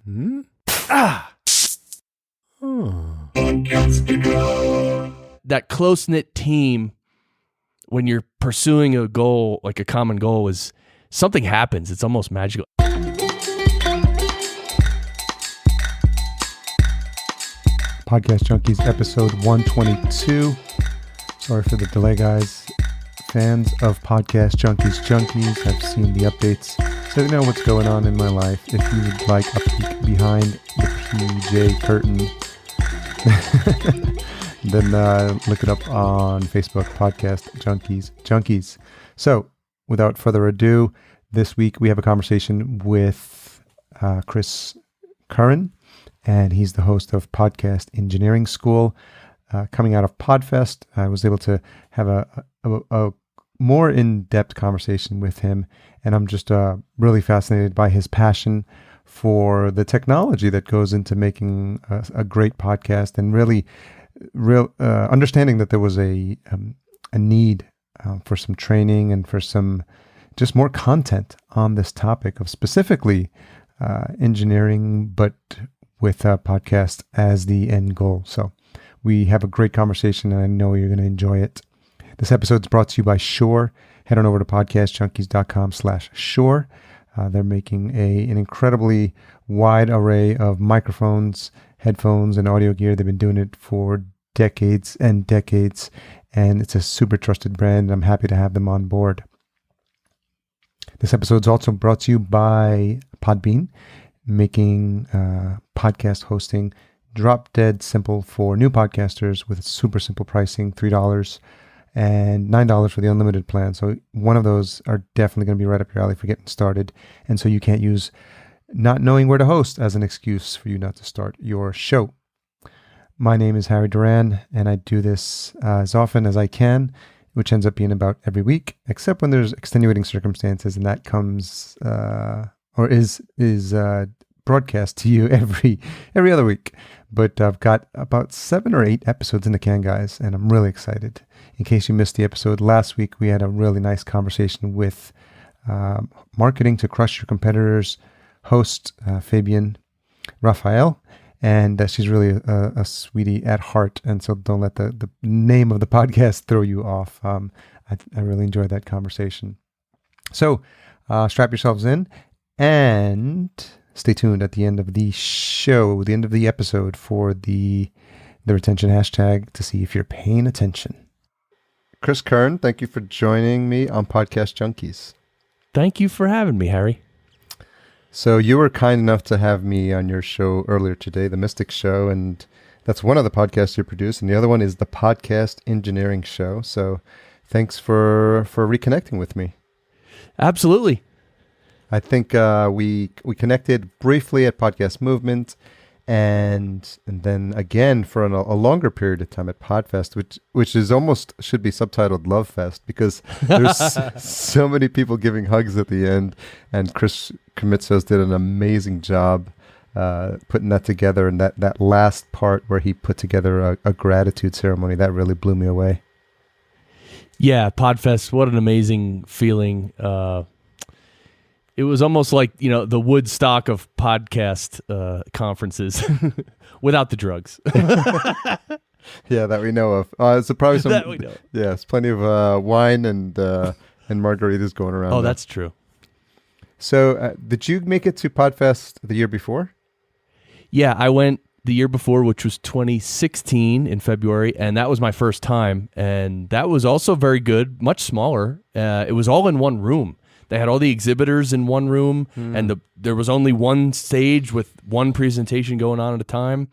Hmm? Ah! That close-knit team, when you're pursuing a goal, like a common goal, is something happens. It's almost magical. Podcast Junkies, episode 122. Sorry for the delay, guys. Fans of Podcast Junkies have seen the updates, so you know what's going on in my life. If you would like a peek behind the PJ curtain, then look it up on Facebook, Podcast Junkies. So, without further ado, this week we have a conversation with Curran, and he's the host of Podcast Engineering School. Coming out of Podfest, I was able to have a more in-depth conversation with him, and I'm just really fascinated by his passion for the technology that goes into making a great podcast, and really understanding that there was a need for some training and for some just more content on this topic of specifically engineering, but with a podcast as the end goal. So we have a great conversation, and I know you're going to enjoy it. This episode is brought to you by Shure. Head on over to podcastjunkies.com/Shure. They're making an incredibly wide array of microphones, headphones, and audio gear. They've been doing it for decades and decades, and it's a super trusted brand, and I'm happy to have them on board. This episode is also brought to you by Podbean, making podcast hosting drop dead simple for new podcasters with super simple pricing, $3 and $9 for the unlimited plan. So one of those are definitely going to be right up your alley for getting started. And so you can't use not knowing where to host as an excuse for you not to start your show. My name is Harry Duran, and I do this as often as I can, which ends up being about every week, except when there's extenuating circumstances, and that comes is broadcast to you every other week. But I've got about 7 or 8 episodes in the can, guys, and I'm really excited. In case you missed the episode last week, we had a really nice conversation with Marketing to Crush Your Competitors host Fabian Raphael, and she's really a sweetie at heart, and so don't let the name of the podcast throw you off. I really enjoyed that conversation. So strap yourselves in and stay tuned at the end of the show, the end of the episode, for the retention hashtag to see if you're paying attention. Chris Curran, thank you for joining me on Podcast Junkies. Thank you for having me, Harry. So you were kind enough to have me on your show earlier today, The Mystic Show, and that's one of the podcasts you produce, and the other one is the Podcast Engineering Show. So thanks for reconnecting with me. Absolutely. I think we connected briefly at Podcast Movement, and then again for a longer period of time at Podfest, which is almost should be subtitled Love Fest, because there's so many people giving hugs at the end, and Chris Krimitsos did an amazing job putting that together, and that last part where he put together a gratitude ceremony, that really blew me away. Yeah, Podfest, what an amazing feeling. It was almost like, the Woodstock of podcast conferences without the drugs. Yeah, that we know of. It's probably some. That we know. Yeah, it's plenty of wine and margaritas going around. Oh, that's true. So, did you make it to Podfest the year before? Yeah, I went the year before, which was 2016 in February, and that was my first time. And that was also very good, much smaller. It was all in one room. They had all the exhibitors in one room, and there was only one stage with one presentation going on at a time.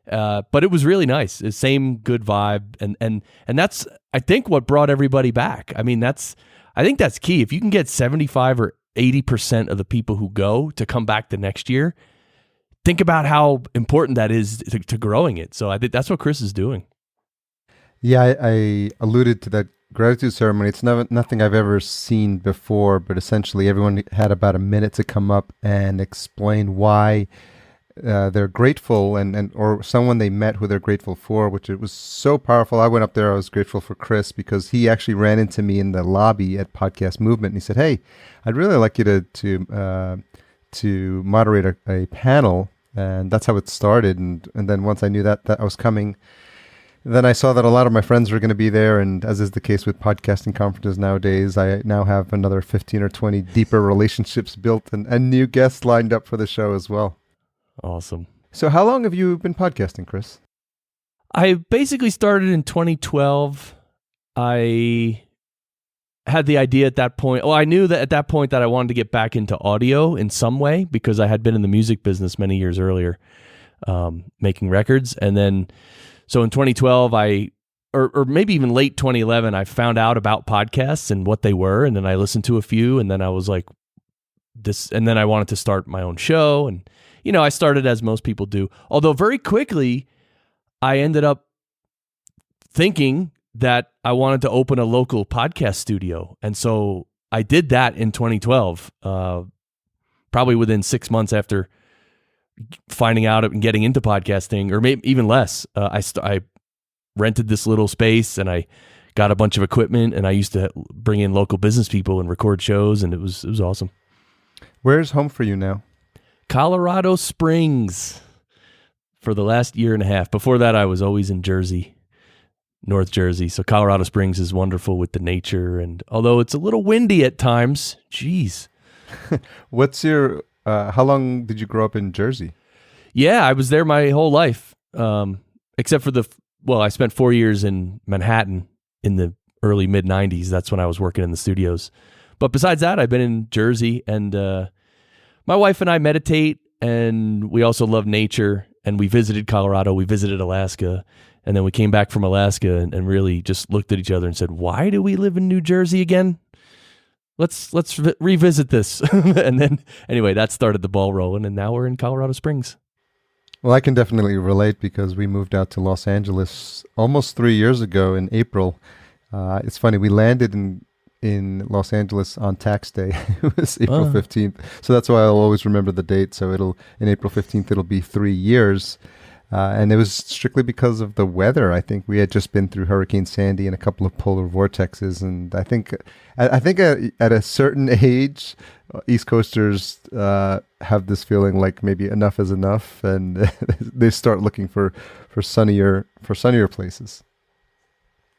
But it was really nice. The same good vibe, and that's, I think, what brought everybody back. I mean, I think that's key. If you can get 75 or 80% of the people who go to come back the next year, think about how important that is to growing it. So I think that's what Chris is doing. Yeah, I alluded to that gratitude ceremony. It's nothing I've ever seen before, but essentially everyone had about a minute to come up and explain why they're grateful, or someone they met who they're grateful for, which it was so powerful. I went up there, I was grateful for Chris because he actually ran into me in the lobby at Podcast Movement, and he said, "Hey, I'd really like you to to moderate a panel, and that's how it started. And then once I knew that I was coming, then I saw that a lot of my friends were going to be there, and as is the case with podcasting conferences nowadays, I now have another 15 or 20 deeper relationships built and new guests lined up for the show as well. Awesome. So how long have you been podcasting, Chris? I basically started in 2012. I had the idea at that point. Well, I knew that at that point that I wanted to get back into audio in some way because I had been in the music business many years earlier, making records. And then, so in 2012, or maybe even late 2011, I found out about podcasts and what they were. And then I listened to a few, and then I was like, and then I wanted to start my own show. And, I started as most people do. Although very quickly, I ended up thinking that I wanted to open a local podcast studio. And so I did that in 2012, probably within 6 months after finding out and getting into podcasting, or maybe even less. I rented this little space and I got a bunch of equipment, and I used to bring in local business people and record shows, and it was awesome. Where's home for you now? Colorado Springs for the last year and a half. Before that, I was always in Jersey, North Jersey. So Colorado Springs is wonderful with the nature. And although it's a little windy at times, geez. What's your, how long did you grow up in Jersey? Yeah, I was there my whole life. Except for I spent 4 years in Manhattan in the early mid 90s. That's when I was working in the studios. But besides that, I've been in Jersey, and my wife and I meditate, and we also love nature, and we visited Colorado, we visited Alaska, and then we came back from Alaska and really just looked at each other and said, why do we live in New Jersey again? Let's revisit this. And then, anyway, that started the ball rolling, and now we're in Colorado Springs. Well, I can definitely relate because we moved out to Los Angeles almost 3 years ago in April. It's funny, we landed in Los Angeles on tax day. It was April 15th. So that's why I'll always remember the date. So in April 15th, it'll be 3 years. And it was strictly because of the weather. I think we had just been through Hurricane Sandy and a couple of polar vortexes. And I think at a certain age, East Coasters have this feeling like maybe enough is enough. And they start looking for sunnier places.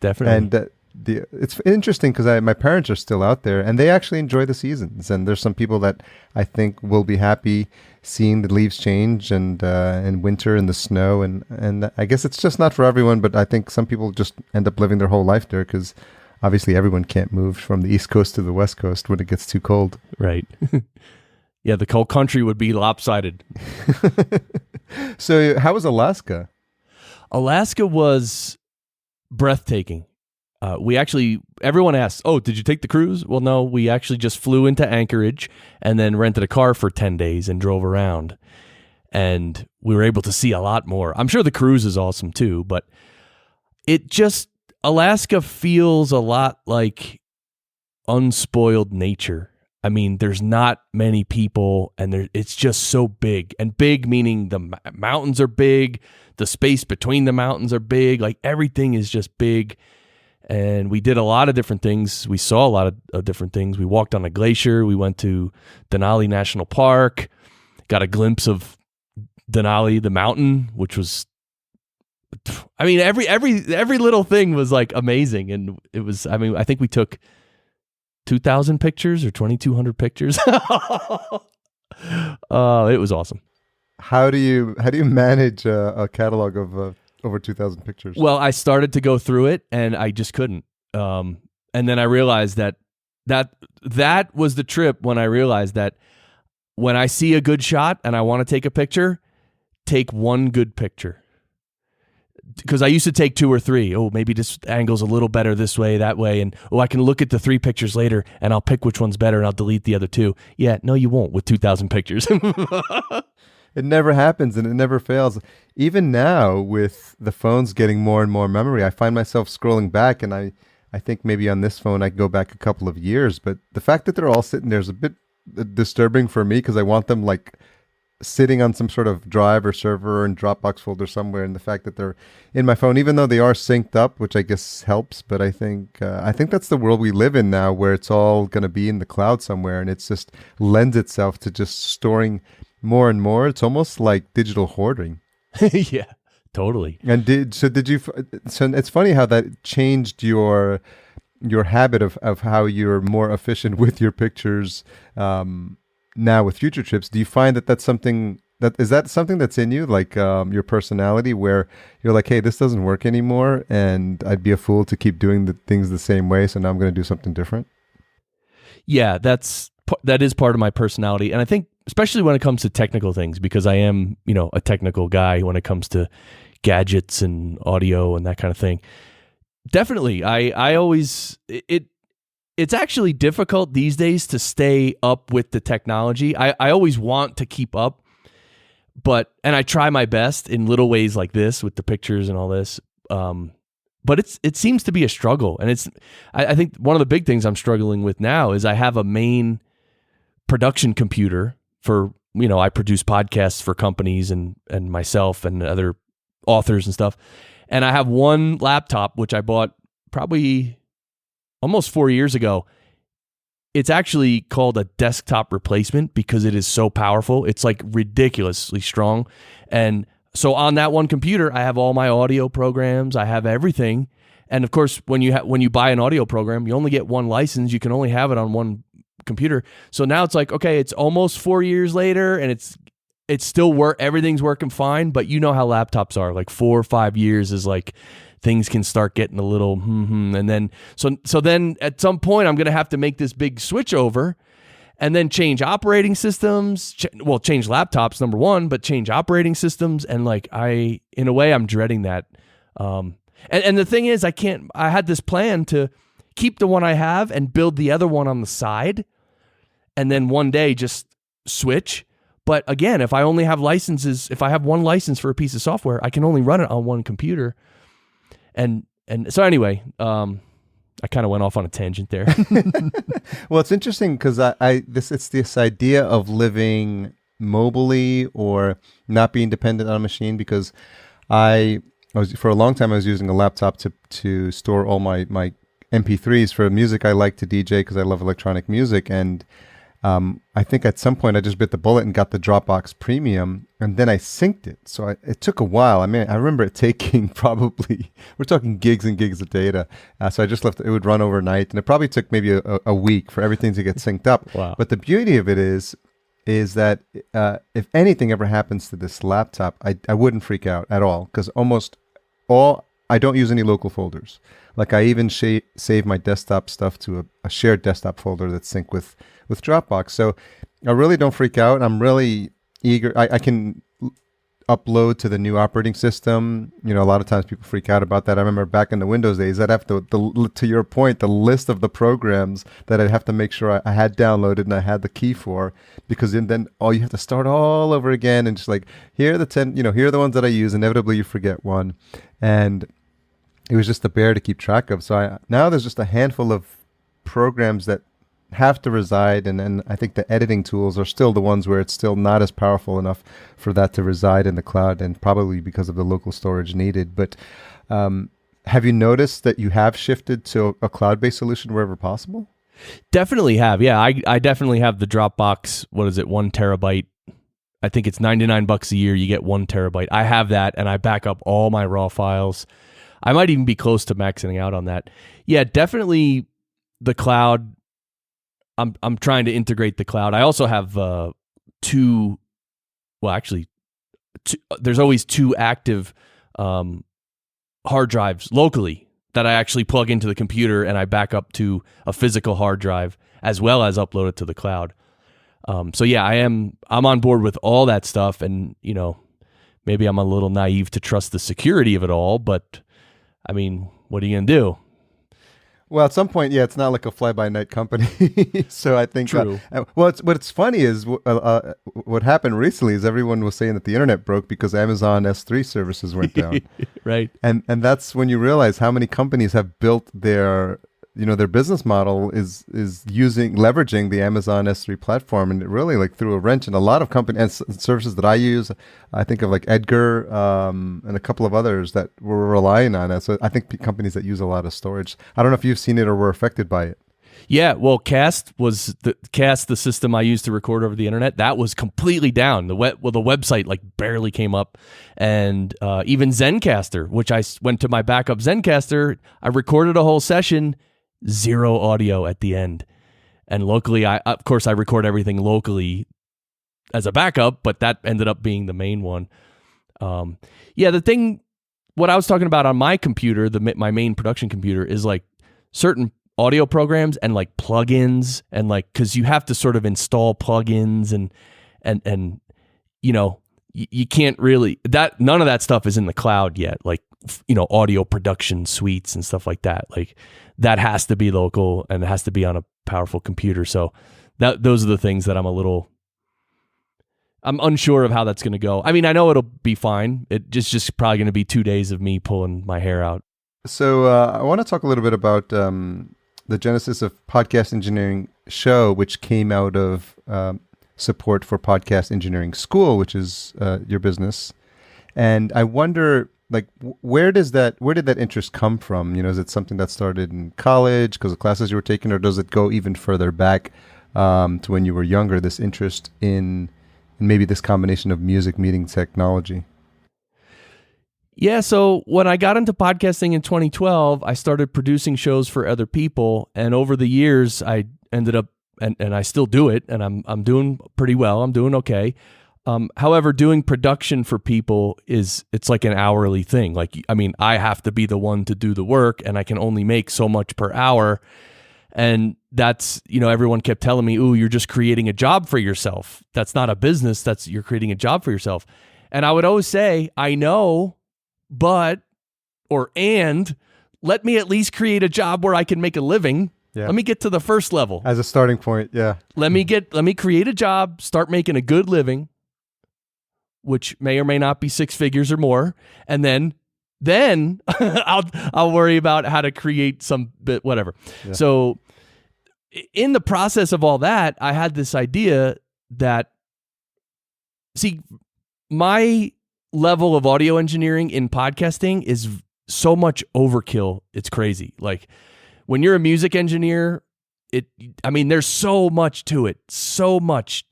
Definitely. And it's interesting because my parents are still out there, and they actually enjoy the seasons. And there's some people that I think will be happy seeing the leaves change and winter and the snow. And I guess it's just not for everyone, but I think some people just end up living their whole life there because obviously everyone can't move from the East Coast to the West Coast when it gets too cold. Right. Yeah, the whole country would be lopsided. So how was Alaska? Alaska was breathtaking. Everyone asks, oh, did you take the cruise? Well, no, we actually just flew into Anchorage and then rented a car for 10 days and drove around. And we were able to see a lot more. I'm sure the cruise is awesome too, but Alaska feels a lot like unspoiled nature. I mean, there's not many people, and it's just so big. And big meaning the mountains are big, the space between the mountains are big, like everything is just big. And we did a lot of different things. We saw a lot of different things. We walked on a glacier. We went to Denali National Park, got a glimpse of Denali, the mountain, which was, I mean, every little thing was like amazing. And it was, I mean, I think we took 2,000 pictures or 2,200 pictures. It was awesome. How do you manage a catalog of over 2,000 pictures? Well, I started to go through it, and I just couldn't. And then I realized that was the trip when I realized that when I see a good shot and I want to take a picture, take one good picture. Because I used to take 2 or 3. Oh, maybe this angle's a little better this way, that way. And, I can look at the 3 pictures later, and I'll pick which one's better, and I'll delete the other 2. Yeah, no, you won't with 2,000 pictures. It never happens, and it never fails. Even now, with the phones getting more and more memory, I find myself scrolling back, and I think maybe on this phone I can go back a couple of years. But the fact that they're all sitting there is a bit disturbing for me because I want them like sitting on some sort of drive or server and Dropbox folder somewhere, and the fact that they're in my phone, even though they are synced up, which I guess helps. But I think that's the world we live in now, where it's all going to be in the cloud somewhere, and it's just lends itself to just storing more and more. It's almost like digital hoarding. Yeah, totally. And so it's funny how that changed your habit of how you're more efficient with your pictures now with future trips. Do you find that that's something that's in you, like your personality, where you're like, hey, this doesn't work anymore, and I'd be a fool to keep doing the things the same way, so now I'm going to do something different? Yeah, that is part of my personality, and I think especially when it comes to technical things, because I am, a technical guy when it comes to gadgets and audio and that kind of thing. Definitely, I always it's actually difficult these days to stay up with the technology. I always want to keep up, and I try my best in little ways like this with the pictures and all this. But it seems to be a struggle, and I think one of the big things I'm struggling with now is I have a main production computer for, I produce podcasts for companies and myself and other authors and stuff. And I have one laptop, which I bought probably almost 4 years ago. It's actually called a desktop replacement because it is so powerful. It's like ridiculously strong. And so on that one computer, I have all my audio programs. I have everything. And of course, when you buy an audio program, you only get one license. You can only have it on one computer. So now it's like, okay, it's almost 4 years later, and it's still everything's working fine. But you know how laptops are. Like 4 or 5 years is like things can start getting a little and then so then at some point I'm going to have to make this big switch over and then change operating systems. Change laptops, number one, but change operating systems. And like in a way, I'm dreading that. And the thing is, I had this plan to keep the one I have and build the other one on the side, and then one day just switch. But again, if I only have licenses, if I have one license for a piece of software, I can only run it on one computer. And so anyway, I kind of went off on a tangent there. Well, it's interesting because it's this idea of living mobily or not being dependent on a machine, because I was for a long time I was using a laptop to store all my MP3s for music I like to DJ because I love electronic music. And I think at some point I just bit the bullet and got the Dropbox Premium, and then I synced it. So it took a while. I mean, I remember it taking probably, we're talking gigs and gigs of data. So I just left it would run overnight, and it probably took maybe a week for everything to get synced up. Wow. But the beauty of it is that if anything ever happens to this laptop, I wouldn't freak out at all, because I don't use any local folders. Like I even save my desktop stuff to a shared desktop folder that's synced with Dropbox. So I really don't freak out. I'm really eager. I can upload to the new operating system. A lot of times people freak out about that. I remember back in the Windows days, I'd have to your point, the list of the programs that I'd have to make sure I had downloaded and I had the key for, because then you have to start all over again, and just like, here are the 10, here are the ones that I use. Inevitably you forget one. And it was just a bear to keep track of. So now there's just a handful of programs that have to reside, and I think the editing tools are still the ones where it's still not as powerful enough for that to reside in the cloud, and probably because of the local storage needed. But have you noticed that you have shifted to a cloud-based solution wherever possible? Definitely have. Yeah, I definitely have the Dropbox. What is it? 1 terabyte. I think it's $99 a year. You get 1 terabyte. I have that, and I back up all my raw files. I might even be close to maxing out on that. Yeah, definitely the cloud. I'm trying to integrate the cloud. I also have there's always 2 active hard drives locally that I actually plug into the computer, and I back up to a physical hard drive as well as upload it to the cloud. So yeah, I'm on board with all that stuff, and maybe I'm a little naive to trust the security of it all, but I mean, what are you gonna do? Well, at some point, yeah, it's not like a fly-by-night company. So I think, true. What's funny is what happened recently is everyone was saying that the internet broke because Amazon S3 services went down. Right. And that's when you realize how many companies have built their their business model is leveraging the Amazon S3 platform, and it really like threw a wrench in a lot of companies and services that I use. I think of like Edgar and a couple of others that were relying on it. So I think companies that use a lot of storage. I don't know if you've seen it or were affected by it. Yeah, well, Cast, the system I used to record over the internet, that was completely down. The website like barely came up, and even Zencaster, which I went to my backup Zencaster, I recorded a whole session, 0 audio at the end. And locally, I record everything locally as a backup, but that ended up being the main one. What I was talking about on my computer, my main production computer, is like certain audio programs and like plugins, and like, because you have to sort of install plugins and you can't really, none of that stuff is in the cloud yet, like audio production suites and stuff like that. Like that has to be local and it has to be on a powerful computer. So those are the things that I'm unsure of how that's going to go. I mean, I know it'll be fine. It just probably going to be 2 days of me pulling my hair out. So I want to talk a little bit about the genesis of Podcast Engineering Show, which came out of support for Podcast Engineering School, which is your business. And I wonder, like, where did that interest come from? Is it something that started in college because of classes you were taking, or does it go even further back to when you were younger, this interest in maybe this combination of music meeting technology? Yeah, so when I got into podcasting in 2012, I started producing shows for other people, and over the years, I ended up, and I still do it, and I'm doing pretty well. I'm doing okay. However, doing production for people it's like an hourly thing. Like, I mean, I have to be the one to do the work, and I can only make so much per hour. And that's, everyone kept telling me, "Ooh, you're just creating a job for yourself. That's not a business. You're creating a job for yourself." And I would always say, "I know, but let me at least create a job where I can make a living." Yeah. Let me get to the first level as a starting point. Yeah. Let me create a job, start making a good living, which may or may not be 6 figures or more, and then I'll worry about how to create some bit, whatever. Yeah. So in the process of all that, I had this idea that, see, my level of audio engineering in podcasting is so much overkill. It's crazy. Like, when you're a music engineer, there's so much to it. So much,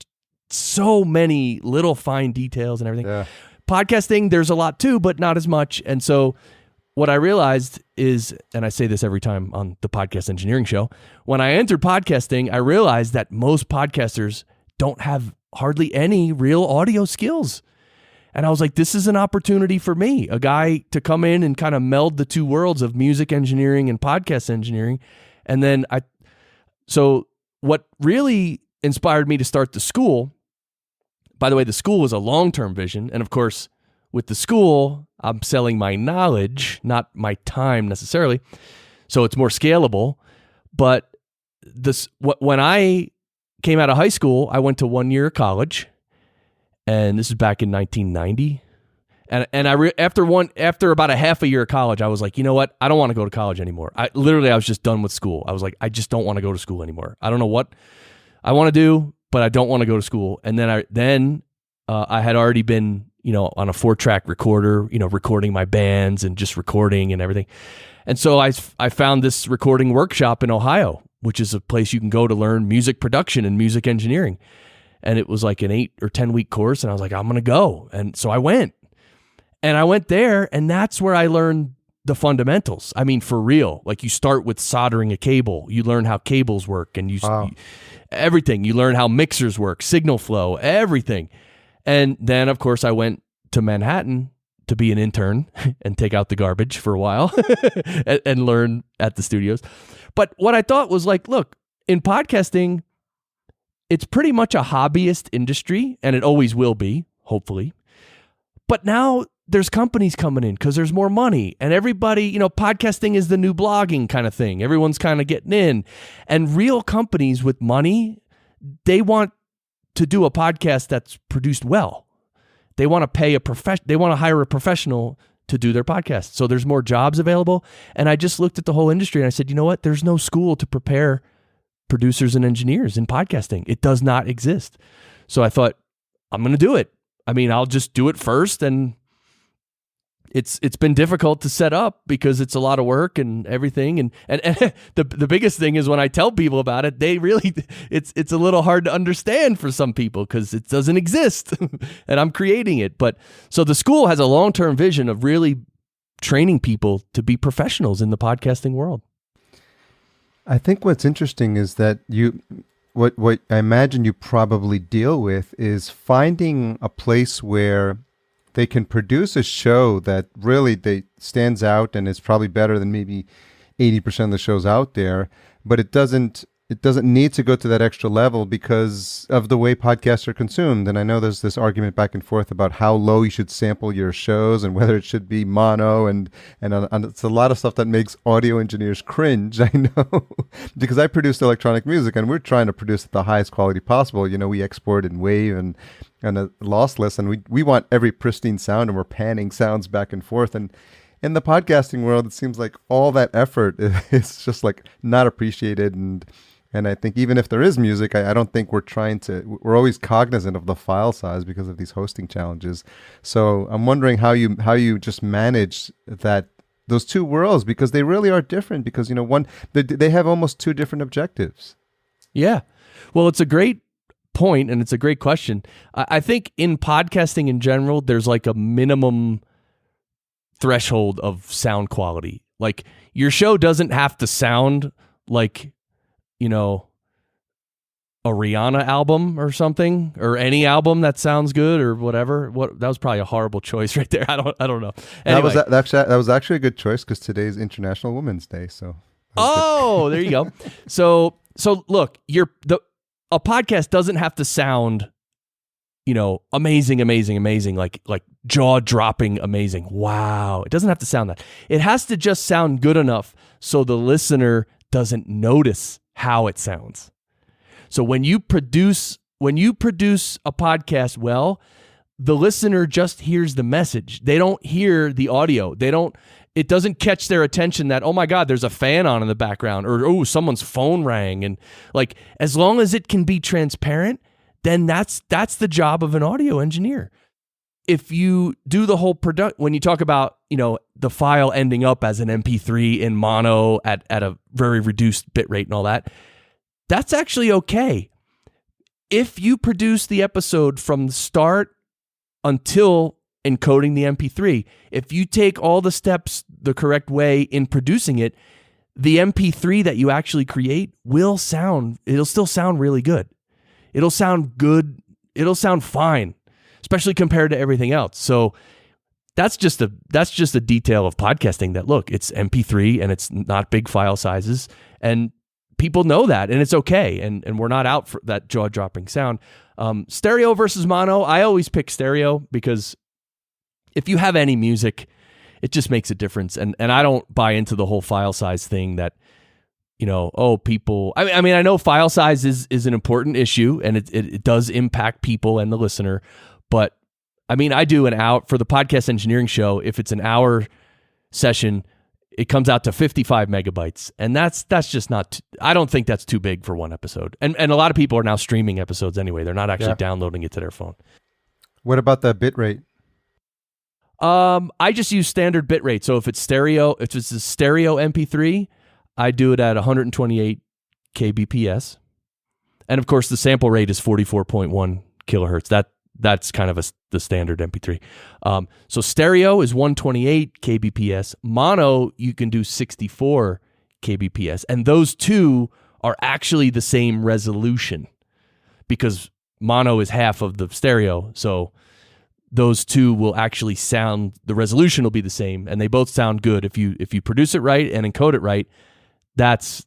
so many little fine details and everything. Yeah. Podcasting, there's a lot too, but not as much. And so what I realized is, and I say this every time on the Podcast Engineering Show, when I entered podcasting, I realized that most podcasters don't have hardly any real audio skills. And I was like, this is an opportunity for me, a guy to come in and kind of meld the two worlds of music engineering and podcast engineering. And then so what really inspired me to start the school, by the way, the school was a long-term vision. And of course, with the school, I'm selling my knowledge, not my time necessarily. So it's more scalable. But when I came out of high school, I went to 1 year of college. And this is back in 1990. And after about a half a year of college, I was like, you know what? I don't want to go to college anymore. I was just done with school. I was like, I just don't want to go to school anymore. I don't know what I want to do, but I don't want to go to school. And then I had already been, on a 4-track recorder, recording my bands and just recording and everything. And so I found this recording workshop in Ohio, which is a place you can go to learn music production and music engineering. And it was like an 8 or 10 week course. And I was like, I'm going to go. And so I went. And I went there, and that's where I learned the fundamentals. I mean, for real. Like, you start with soldering a cable. You learn how cables work, and everything. You learn how mixers work, signal flow, everything. And then, of course, I went to Manhattan to be an intern and take out the garbage for a while and learn at the studios. But what I thought was like, look, in podcasting, it's pretty much a hobbyist industry, and it always will be, hopefully. But now there's companies coming in because there's more money, and everybody, podcasting is the new blogging kind of thing. Everyone's kind of getting in, and real companies with money, they want to do a podcast that's produced well. They want to pay they want to hire a professional to do their podcast. So there's more jobs available. And I just looked at the whole industry and I said, you know what? There's no school to prepare producers and engineers in podcasting. It does not exist. So I thought, I'm going to do it. I mean, I'll just do it first. And it's been difficult to set up because it's a lot of work and everything. And the biggest thing is when I tell people about it, they really, it's a little hard to understand for some people because it doesn't exist and I'm creating it. But so the school has a long-term vision of really training people to be professionals in the podcasting world. I think what's interesting is that what I imagine you probably deal with is finding a place where they can produce a show that really stands out and is probably better than maybe 80% of the shows out there, but it doesn't need to go to that extra level because of the way podcasts are consumed. And I know there's this argument back and forth about how low you should sample your shows and whether it should be mono and it's a lot of stuff that makes audio engineers cringe. I know because I produced electronic music and we're trying to produce at the highest quality possible. You know, we export in WAV and lossless, and we want every pristine sound, and we're panning sounds back and forth. And in the podcasting world, it seems like all that effort is just like not appreciated. And I think even if there is music, I don't think we're always cognizant of the file size because of these hosting challenges. So I'm wondering how you just manage those two worlds, because they really are different, because, you know, they have almost two different objectives. Yeah. Well, it's a great point and it's a great question. I think in podcasting in general, there's like a minimum threshold of sound quality. Like your show doesn't have to sound like, you know, a Rihanna album or something, or any album that sounds good or whatever. That was probably a horrible choice right there. I don't know. Anyway. That was actually a good choice because today's International Women's Day. So. There you go. So look, a podcast doesn't have to sound, you know, amazing, like jaw-dropping amazing. Wow. It doesn't have to sound that. It has to just sound good enough so the listener doesn't notice how it sounds. So when you produce a podcast well, the listener just hears the message. They don't hear the audio. It doesn't catch their attention that, oh my God, there's a fan on in the background, or oh, someone's phone rang. And like, as long as it can be transparent, then that's the job of an audio engineer. If you do the whole when you talk about, you know, the file ending up as an MP3 in mono at a very reduced bit rate and all that, that's actually okay. If you produce the episode from the start until encoding the MP3, if you take all the steps the correct way in producing it, the MP3 that you actually create it'll still sound really good. It'll sound good. It'll sound fine, especially compared to everything else. So that's just a detail of podcasting that, look, it's MP3 and it's not big file sizes, and people know that, and it's okay. And we're not out for that jaw-dropping sound. Stereo versus mono, I always pick stereo because if you have any music, it just makes a difference. And I don't buy into the whole file size thing that, you know, people, I mean, I know file size is an important issue and it does impact people and the listener, but I mean, I do for the podcast engineering show, if it's an hour session, it comes out to 55 megabytes. And that's just not, I don't think that's too big for one episode. And a lot of people are now streaming episodes anyway. They're not actually downloading it to their phone. What about the bit rate? I just use standard bit rate. So if it's a stereo MP3, I do it at 128 kbps. And of course, the sample rate is 44.1 kilohertz. That's kind of the standard MP3. So stereo is 128 kbps. Mono, you can do 64 kbps. And those two are actually the same resolution because mono is half of the stereo. So those two will actually sound, the resolution will be the same, and they both sound good. If you produce it right and encode it right, that's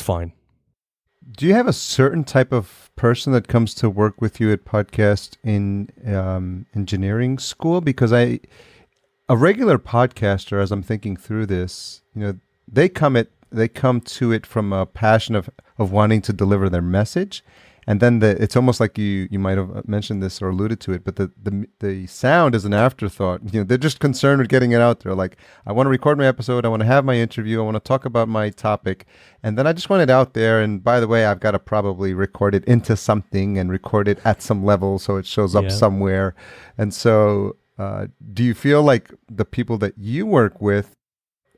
fine. Do you have a certain type of person that comes to work with you at podcast in engineering school? Because a regular podcaster, as I'm thinking through this, you know, they come to it from a passion of wanting to deliver their message. and then it's almost like you might have mentioned this or alluded to it, but the sound is an afterthought. They're just concerned with getting it out there. Like, I want to record my episode, I want to have my interview, I want to talk about my topic, and then I just want it out there. And by the way, I've got to probably record it into something and record it at some level so it shows up somewhere. And so, do you feel like the people that you work with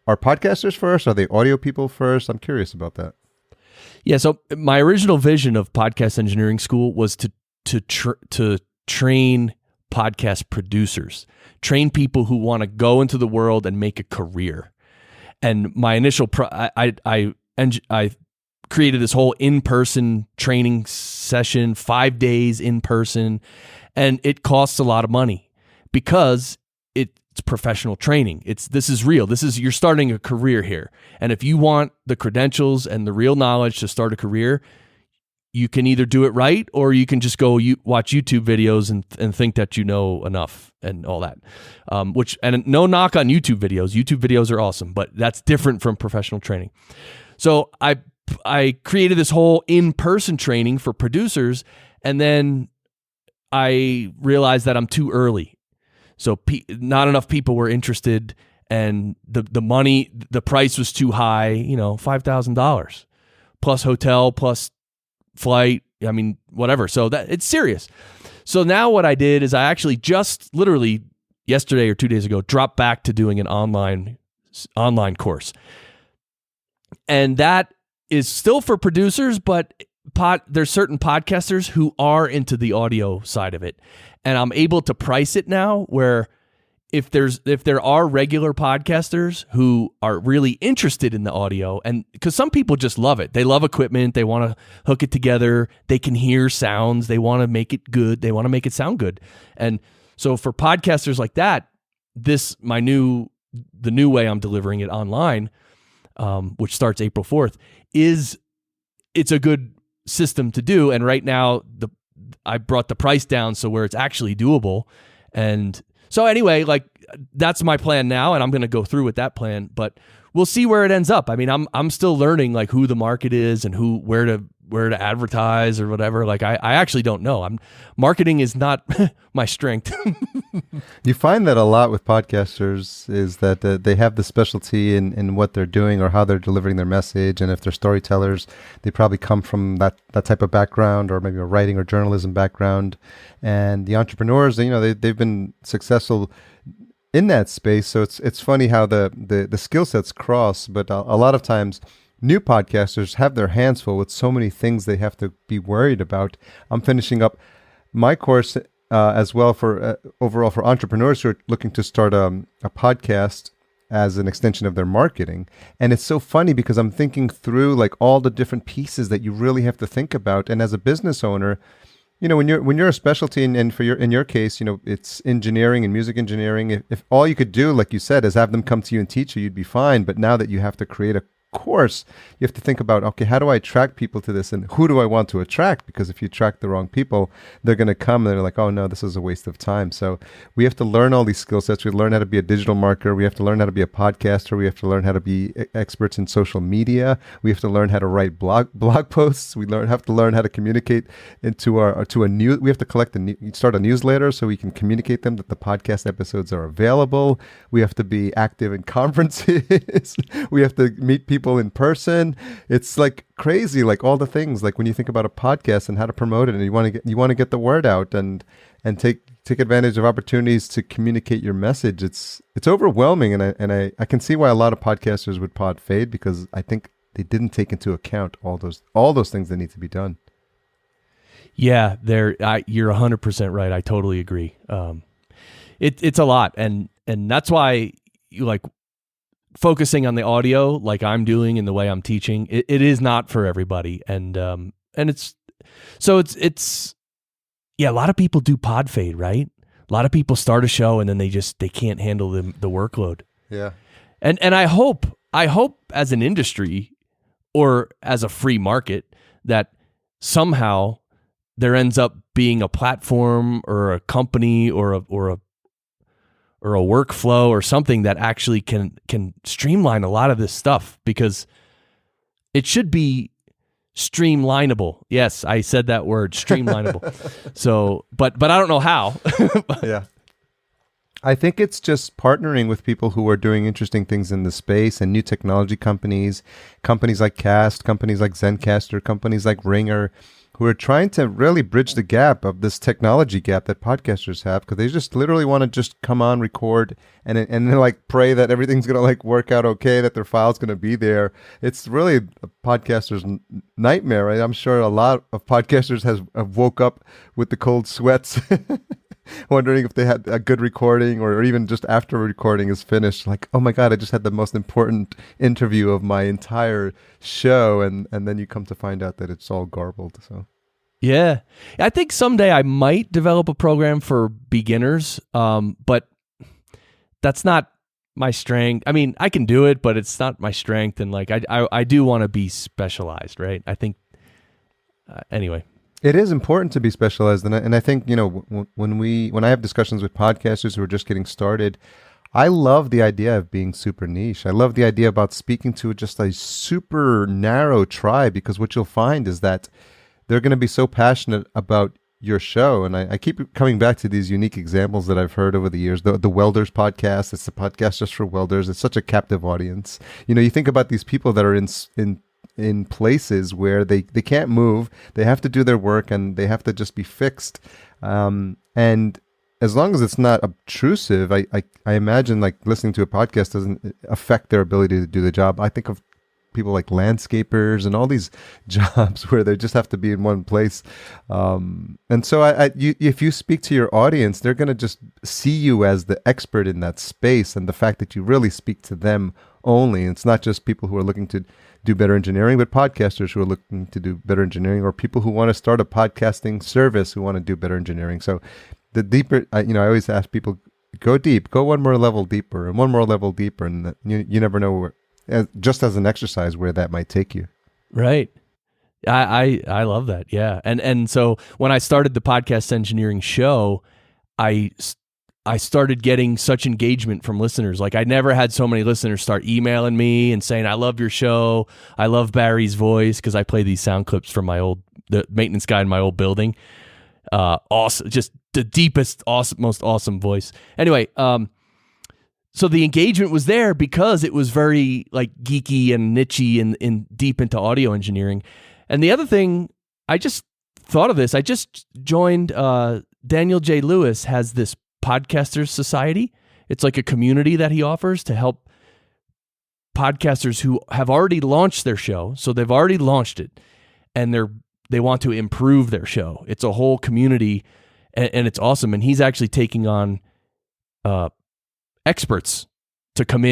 are podcasters first? Are they audio people first? I'm curious about that. Yeah, so my original vision of podcast engineering school was to train podcast producers, train people who want to go into the world and make a career. And my initial I created this whole in-person training session, 5 days in person, and it costs a lot of money because it's professional training. This is real. You're starting a career here. And if you want the credentials and the real knowledge to start a career, you can either do it right, or you can just go watch YouTube videos and think that you know enough and all that. And no knock on YouTube videos. YouTube videos are awesome, but that's different from professional training. So I created this whole in-person training for producers, and then I realized that I'm too early. So not enough people were interested, and the price was too high, $5,000 plus hotel, plus flight. I mean, whatever. So that it's serious. So now what I did is I actually just literally yesterday or 2 days ago dropped back to doing an online course. And that is still for producers, but there's certain podcasters who are into the audio side of it. And I'm able to price it now where if there are regular podcasters who are really interested in the audio, and because some people just love it. They love equipment. They want to hook it together. They can hear sounds. They want to make it good. They want to make it sound good. And so for podcasters like that, the new way I'm delivering it online, which starts April 4th, it's a good system to do. And right now I brought the price down so where it's actually doable. And so anyway, like that's my plan now, and I'm going to go through with that plan, but we'll see where it ends up. I mean, I'm still learning like who the market is and where to advertise or whatever. Like I actually don't know. Marketing is not my strength. You find that a lot with podcasters is that they have the specialty in what they're doing or how they're delivering their message. And if they're storytellers, they probably come from that type of background, or maybe a writing or journalism background. And the entrepreneurs, they've been successful in that space. So it's funny how the skill sets cross, but a lot of times new podcasters have their hands full with so many things they have to be worried about. I'm finishing up my course as well for overall for entrepreneurs who are looking to start a podcast as an extension of their marketing. And it's so funny because I'm thinking through like all the different pieces that you really have to think about. And as a business owner, when you're a specialty, and in your case, it's engineering and music engineering. If all you could do, like you said, is have them come to you and teach you, you'd be fine. But now that you have to create a course, you have to think about, okay, how do I attract people to this, and who do I want to attract? Because if you attract the wrong people, they're going to come and they're like, oh no, this is a waste of time. So we have to learn all these skill sets. We learn how to be a digital marketer. We have to learn how to be a podcaster. We have to learn how to be experts in social media. We have to learn how to write blog posts. We have to learn how to communicate to a new. We have to start a newsletter so we can communicate them that the podcast episodes are available. We have to be active in conferences. We have to meet people in person. It's like crazy, like all the things, like when you think about a podcast and how to promote it, and you want to get the word out and take advantage of opportunities to communicate your message. It's overwhelming, and I can see why a lot of podcasters would pod fade, because I think they didn't take into account all those things that need to be done. Yeah, you're 100% right. I totally agree. It's a lot, and that's why you like focusing on the audio like I'm doing and the way I'm teaching. It is not for everybody, and it's a lot of people do pod fade, right? A lot of people start a show and then they can't handle the workload. Yeah, and I hope as an industry or as a free market that somehow there ends up being a platform or a company or a workflow or something that actually can streamline a lot of this stuff, because it should be Streamlinable. Yes, I said that word, streamlinable. So, but I don't know how. Yeah. I think it's just partnering with people who are doing interesting things in the space and new technology companies like Cast, companies like Zencaster, companies like Ringer, who are trying to really bridge the gap of this technology gap that podcasters have, because they just literally want to just come on, record, and then like pray that everything's gonna like work out okay, that their file's gonna be there. It's really a podcaster's nightmare, right? I'm sure a lot of podcasters have woke up with the cold sweats, wondering if they had a good recording, or even just after recording is finished, like, oh my God, I just had the most important interview of my entire show, and then you come to find out that it's all garbled. So yeah, I think someday I might develop a program for beginners, but that's not my strength. I mean, I can do it, but it's not my strength, and like I do want to be specialized, right? I think anyway. It is important to be specialized, and I think, you know, when I have discussions with podcasters who are just getting started, I love the idea of being super niche. I love the idea about speaking to just a super narrow tribe, because what you'll find is that they're going to be so passionate about your show. And I keep coming back to these unique examples that I've heard over the years. The Welders podcast, it's a podcast just for welders. It's such a captive audience. You know, you think about these people that are in places where they can't move, they have to do their work, and they have to just be fixed. And as long as it's not obtrusive, I imagine like listening to a podcast doesn't affect their ability to do the job. I think of people like landscapers and all these jobs where they just have to be in one place. And so if you speak to your audience, they're going to just see you as the expert in that space, and the fact that you really speak to them only. It's not just people who are looking to do better engineering, but podcasters who are looking to do better engineering, or people who want to start a podcasting service who want to do better engineering. So the deeper, I always ask people, go deep, go one more level deeper and one more level deeper. And you never know where, just as an exercise, where that might take you. Right. I love that. Yeah. And so when I started the podcast engineering show, I started getting such engagement from listeners. Like I never had so many listeners start emailing me and saying, I love your show. I love Barry's voice, because I play these sound clips from the maintenance guy in my old building. Awesome. Just the deepest, awesome, most awesome voice. Anyway, so the engagement was there because it was very like geeky and nichey and deep into audio engineering. And the other thing, I just thought of this. I just joined, Daniel J. Lewis has this Podcasters Society. It's like a community that he offers to help podcasters who have already launched their show. So they've already launched it, and they want to improve their show. It's a whole community, and it's awesome. And he's actually taking on experts to come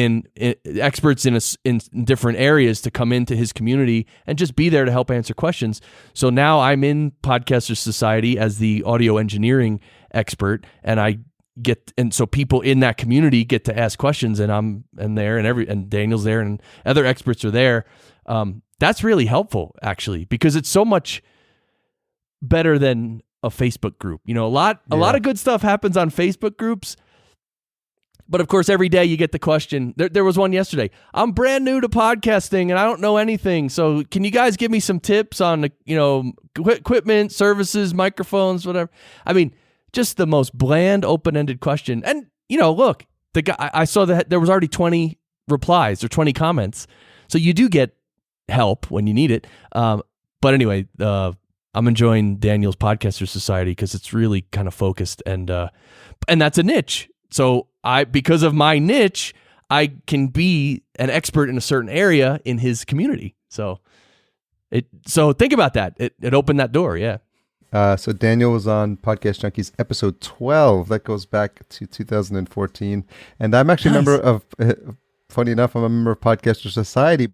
experts in different areas to come into his community and just be there to help answer questions. So now I'm in Podcasters Society as the audio engineering expert, and so people in that community get to ask questions, and I'm there, and Daniel's there, and other experts are there. That's really helpful, actually, because it's so much better than a Facebook group. You know, a lot of good stuff happens on Facebook groups, but of course, every day you get the question. There was one yesterday. I'm brand new to podcasting and I don't know anything. So can you guys give me some tips on, equipment, services, microphones, whatever? I mean, just the most bland, open-ended question. And, look, the guy, I saw that there was already 20 replies or 20 comments. So you do get help when you need it. But anyway, I'm enjoying Daniel's Podcaster Society because it's really kind of focused, and that's a niche. So because of my niche, I can be an expert in a certain area in his community. So think about that. It opened that door. Yeah. So Daniel was on Podcast Junkies episode 12. That goes back to 2014. And I'm actually a member of, funny enough, I'm a member of Podcaster Society.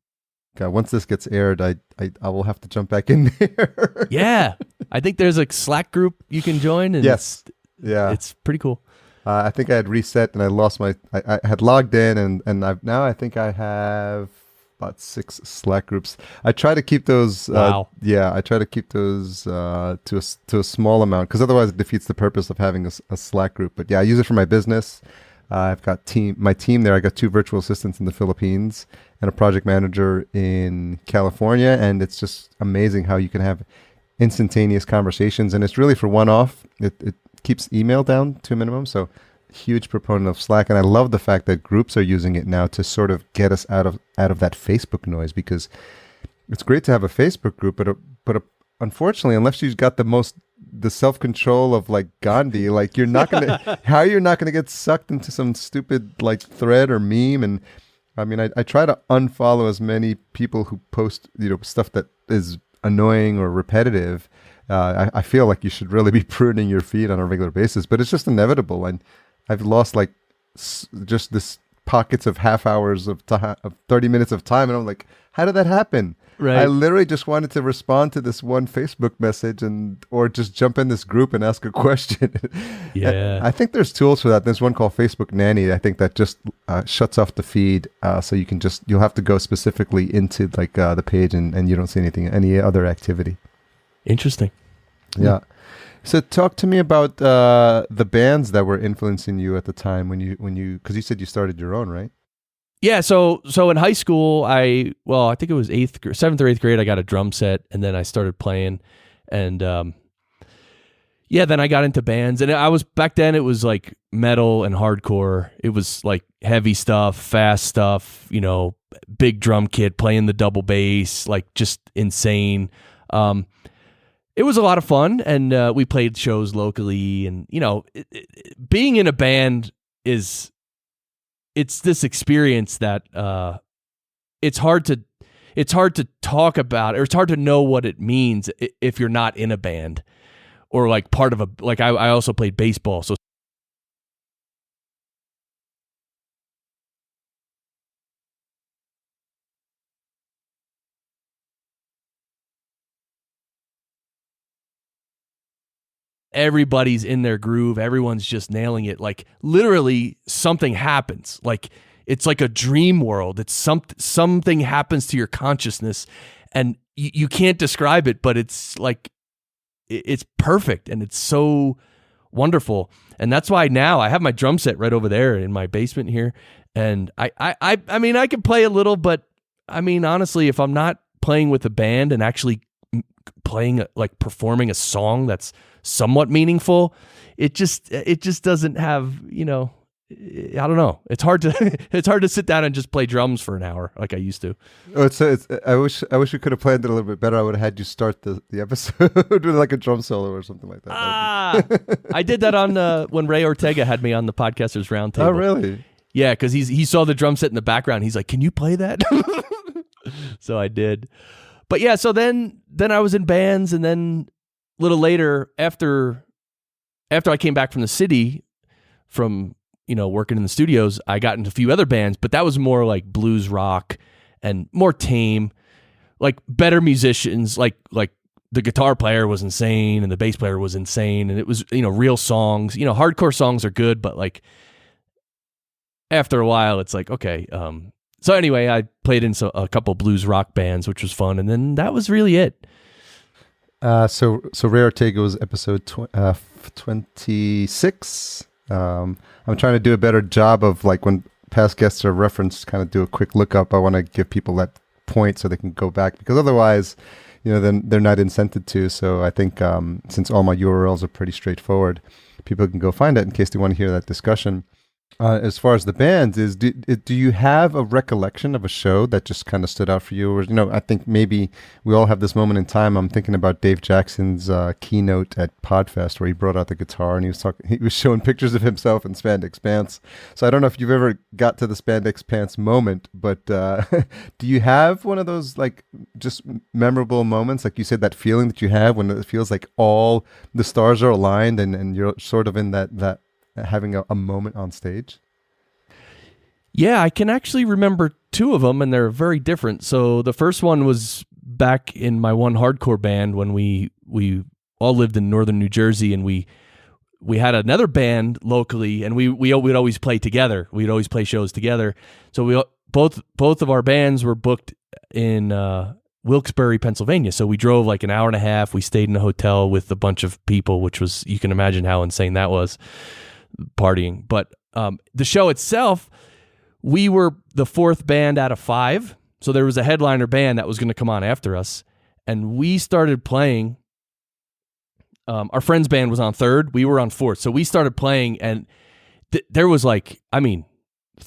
Once this gets aired, I will have to jump back in there. Yeah. I think there's a Slack group you can join. And yes. It's pretty cool. I think I had reset and I lost I had logged in, and I think I have about 6 Slack groups. I try to keep those. Wow. I try to keep those to a small amount, because otherwise it defeats the purpose of having a Slack group. But yeah, I use it for my business. I've got my team there. I got 2 virtual assistants in the Philippines and a project manager in California, and it's just amazing how you can have instantaneous conversations, and it's really for one-off. It keeps email down to a minimum, so huge proponent of Slack, and I love the fact that groups are using it now to sort of get us out of that Facebook noise, because it's great to have a Facebook group, but unfortunately, unless you've got the self-control of like Gandhi, like you're not gonna how you're not gonna get sucked into some stupid like thread or meme. And I mean, I try to unfollow as many people who post stuff that is annoying or repetitive. I feel like you should really be pruning your feed on a regular basis, but it's just inevitable. And I've lost like just this pockets of half hours of 30 minutes of time, and I'm like, how did that happen? Right. I literally just wanted to respond to this one Facebook message or just jump in this group and ask a question. Yeah. I think there's tools for that. There's one called Facebook Nanny, I think, that just shuts off the feed. So you'll have to go specifically into like the page and you don't see any other activity. Interesting. Yeah. So talk to me about the bands that were influencing you at the time when you because you said you started your own, right? Yeah, so in high school, I think it was 7th or 8th grade, I got a drum set, and then I started playing, and then I got into bands, and back then it was like metal and hardcore. It was like heavy stuff, fast stuff, big drum kit, playing the double bass, like just insane. It was a lot of fun, and we played shows locally, and being in a band it's this experience that it's hard to talk about, or it's hard to know what it means if you're not in a band or like part of I also played baseball, so everybody's in their groove. Everyone's just nailing it. Like literally something happens. Like it's like a dream world. It's something happens to your consciousness, and you can't describe it, but it's like, it's perfect. And it's so wonderful. And that's why now I have my drum set right over there in my basement here. And I mean, I can play a little, but I mean, honestly, if I'm not playing with a band and actually playing, like performing a song that's somewhat meaningful, it just doesn't have, I don't know. It's hard to sit down and just play drums for an hour like I used to. Oh, I wish we could have planned it a little bit better. I would have had you start the episode with like a drum solo or something like that. I did that on when Ray Ortega had me on the Podcasters Roundtable. Oh, really? Yeah, because he saw the drum set in the background. He's like, "Can you play that?" So I did. But yeah, so then I was in bands, and then a little later, after I came back from the city, from working in the studios, I got into a few other bands, but that was more like blues rock and more tame, like better musicians. Like the guitar player was insane and the bass player was insane, and it was real songs. Hardcore songs are good, but like after a while, it's like okay. So anyway, I played in a couple blues rock bands, which was fun, and then that was really it. So Ray Ortega was episode 26. I'm trying to do a better job of like when past guests are referenced, kind of do a quick lookup. I want to give people that point so they can go back, because otherwise, then they're not incented to. So I think since all my URLs are pretty straightforward, people can go find it in case they want to hear that discussion. As far as the bands do you have a recollection of a show that just kind of stood out for you? Or, I think maybe we all have this moment in time. I'm thinking about Dave Jackson's keynote at Podfest, where he brought out the guitar and he was showing pictures of himself in spandex pants. So I don't know if you've ever got to the spandex pants moment, but do you have one of those like just memorable moments? Like you said, that feeling that you have when it feels like all the stars are aligned and you're sort of in that having a moment on stage? Yeah, I can actually remember 2 of them, and they're very different. So the first one was back in my one hardcore band when we all lived in northern New Jersey, and we had another band locally, and we'd always play together. We'd always play shows together. So we both of our bands were booked in Wilkes-Barre, Pennsylvania. So we drove like an hour and a half. We stayed in a hotel with a bunch of people, which was, you can imagine how insane that was. partying. But the show itself, we were the fourth band out of 5. So there was a headliner band that was going to come on after us. And we started playing. Our friend's band was on 3rd. We were on 4th. So we started playing, and there was 300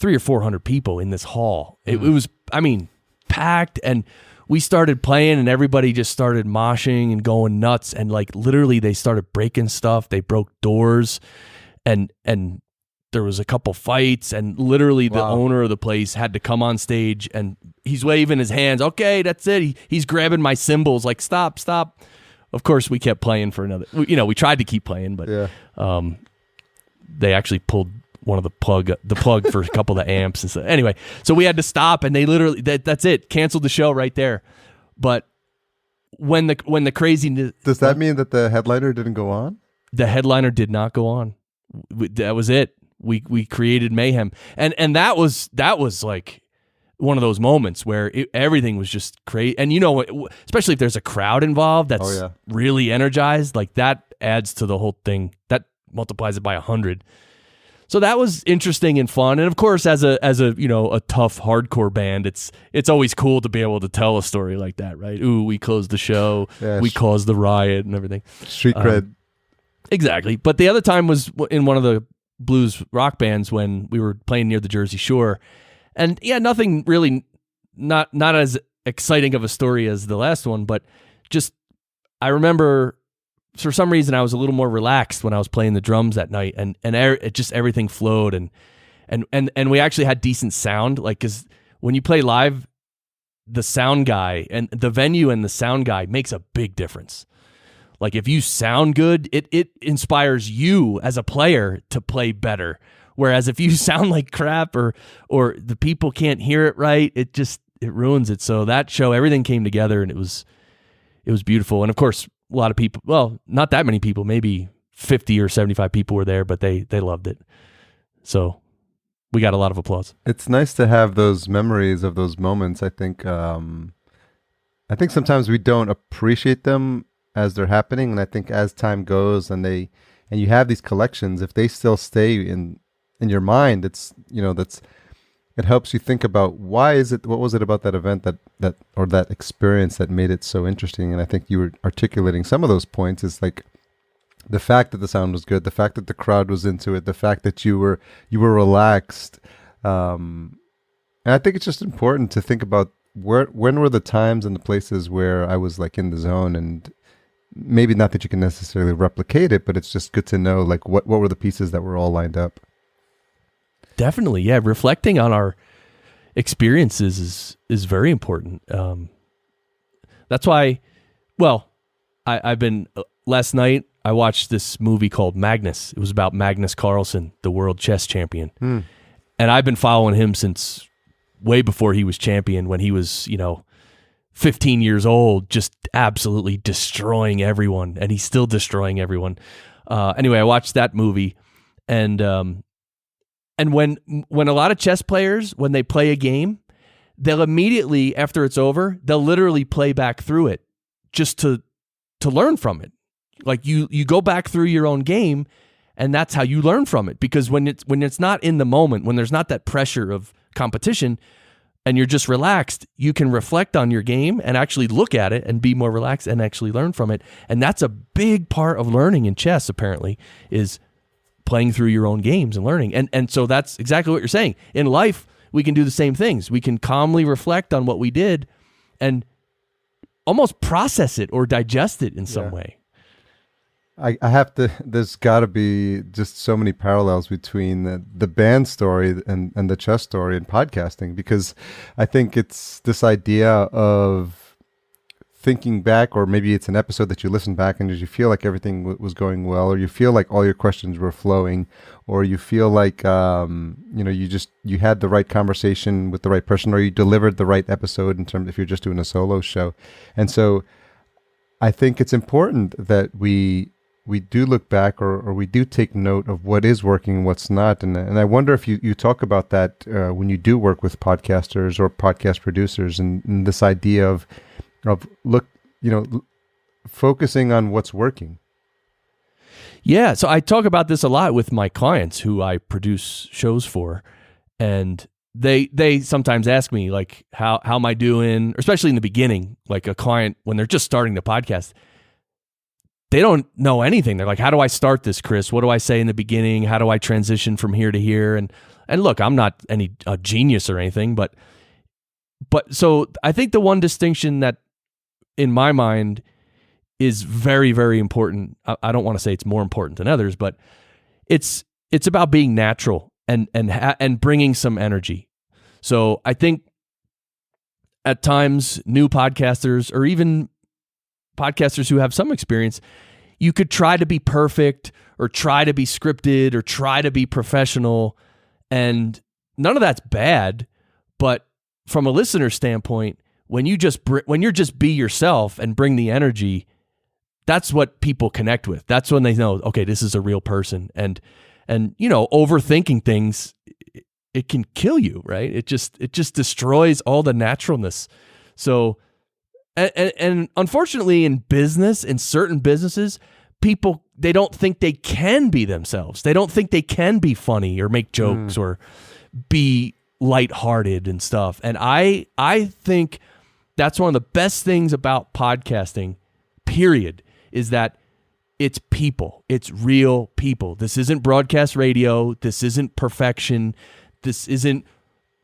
or 400 people in this hall. It was, packed, and we started playing, and everybody just started moshing and going nuts. And literally they started breaking stuff. They broke doors, and there was a couple fights, and literally the owner of the place had to come on stage, and he's waving his hands. Okay, that's it. He's grabbing my cymbals, stop. Of course, we kept playing for another. We tried to keep playing, but they actually pulled one of the plug for a couple of the amps and stuff. Anyway, so we had to stop, and they literally that's it, canceled the show right there. But when the craziness, does that mean that the headliner didn't go on? The headliner did not go on. That was it. We created mayhem, and that was one of those moments where everything was just crazy. And especially if there's a crowd involved that's really energized, that adds to the whole thing. That multiplies it by 100. So that was interesting and fun. And of course, as a tough hardcore band, it's always cool to be able to tell a story like that, right? Ooh, we closed the show, we caused the riot and everything. Street cred. Exactly. But the other time was in one of the blues rock bands when we were playing near the Jersey Shore. And nothing really, not as exciting of a story as the last one, but just I remember for some reason I was a little more relaxed when I was playing the drums that night, and it just everything flowed, and we actually had decent sound, because when you play live, the sound guy and the venue and the sound guy makes a big difference. If you sound good, it inspires you as a player to play better. Whereas if you sound like crap or the people can't hear it right, it ruins it. So that show, everything came together, and it was beautiful. And of course, a lot of people, well, not that many people, maybe 50 or 75 people were there, but they loved it. So we got a lot of applause. It's nice to have those memories of those moments. I think sometimes we don't appreciate them as they're happening. And I think as time goes and you have these collections, if they still stay in your mind, it helps you think about what was it about that event that or that experience that made it so interesting. And I think you were articulating some of those points is the fact that the sound was good, the fact that the crowd was into it, the fact that you were relaxed. And I think it's just important to think about when were the times and the places where I was in the zone, and maybe not that you can necessarily replicate it, but it's just good to know what were the pieces that were all lined up. Definitely, yeah. Reflecting on our experiences is very important. That's why, I've been, last night I watched this movie called Magnus. It was about Magnus Carlsen, the world chess champion. And I've been following him since way before he was champion, when he was, 15 years old, just absolutely destroying everyone, and he's still destroying everyone. Anyway, I watched that movie, and when a lot of chess players, when they play a game, they'll immediately, after it's over, they'll literally play back through it just to learn from it. You go back through your own game, and that's how you learn from it. Because when it's not in the moment, when there's not that pressure of competition, and you're just relaxed, you can reflect on your game and actually look at it and be more relaxed and actually learn from it. And that's a big part of learning in chess, apparently, is playing through your own games and learning. And so that's exactly what you're saying. In life, we can do the same things. We can calmly reflect on what we did and almost process it or digest it in some way. I have to, there's got to be just so many parallels between the band story and the chess story and podcasting, because I think it's this idea of thinking back, or maybe it's an episode that you listen back and you feel like everything was going well, or you feel like all your questions were flowing, or you feel like, you had the right conversation with the right person, or you delivered the right episode in terms if you're just doing a solo show. And so I think it's important that we do look back, or we do take note of what is working and what's not. And I wonder if you talk about that when you do work with podcasters or podcast producers, and this idea of focusing on what's working. Yeah, so I talk about this a lot with my clients who I produce shows for, and they sometimes ask me like, how am I doing? Especially in the beginning, like a client when they're just starting the podcast, they don't know anything. They're like, how do I start this, Chris? What do I say in the beginning? How do I transition from here to here? And look, I'm not a genius or anything, but so I think the one distinction that in my mind is very, very important. I don't want to say it's more important than others, but it's about being natural and bringing some energy. So I think at times new podcasters or even podcasters who have some experience, you could try to be perfect or try to be scripted or try to be professional, and none of that's bad. But from a listener standpoint, when you're just be yourself and bring the energy, that's what people connect with. That's when they know, okay, this is a real person. And overthinking things, it can kill you, right? It just destroys all the naturalness. So, and unfortunately in certain businesses, people, they don't think they can be themselves. They don't think they can be funny or make jokes or be lighthearted and stuff. And I think that's one of the best things about podcasting, period, is that it's people. It's real people. This isn't broadcast radio. This isn't perfection. This isn't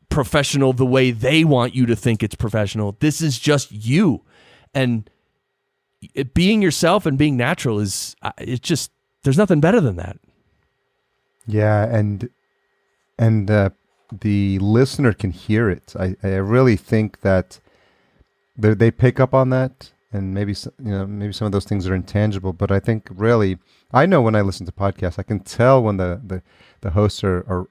professional the way they want you to think it's professional. This is just you. And being yourself and being natural there's nothing better than that. Yeah, and the listener can hear it. I really think that they pick up on that, and maybe some of those things are intangible. But I think really, I know when I listen to podcasts, I can tell when the hosts are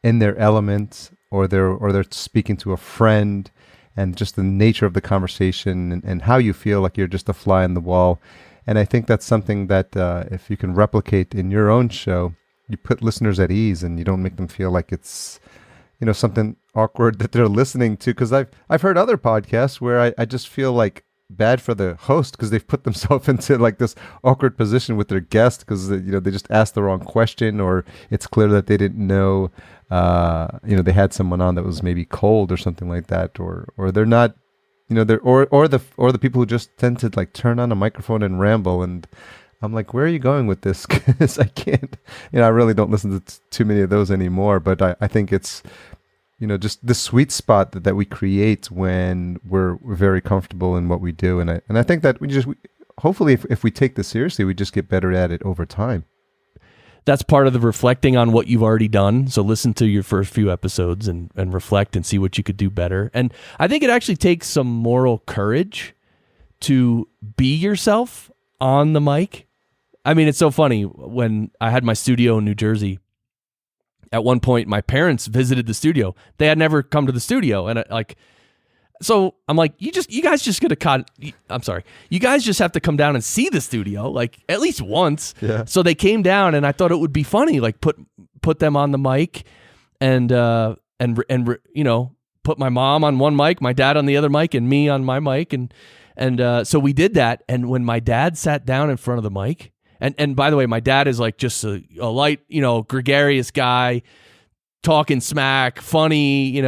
in their element, or they're speaking to a friend, and just the nature of the conversation and how you feel like you're just a fly on the wall. And I think that's something that if you can replicate in your own show, you put listeners at ease and you don't make them feel like it's something awkward that they're listening to. Because I've heard other podcasts where I just feel like bad for the host because they've put themselves into like this awkward position with their guest because they just asked the wrong question, or it's clear that they didn't know they had someone on that was maybe cold or something like that, or they're not or the people who just tend to like turn on a microphone and ramble. And I'm like, where are you going with this? Because I can't, I really don't listen to too many of those anymore. But I think it's just the sweet spot that we create when we're very comfortable in what we do. And I think that hopefully if we take this seriously, we just get better at it over time. That's part of the reflecting on what you've already done. So listen to your first few episodes and reflect and see what you could do better. And I think it actually takes some moral courage to be yourself on the mic. I mean, it's so funny. When I had my studio in New Jersey, at one point, my parents visited the studio. They had never come to the studio. And so I'm like, you guys just have to come down and see the studio, like at least once. Yeah. So they came down, and I thought it would be funny, like put them on the mic and put my mom on one mic, my dad on the other mic, and me on my mic. And so we did that. And when my dad sat down in front of the mic, and by the way, my dad is like just a light, gregarious guy, talking smack, funny,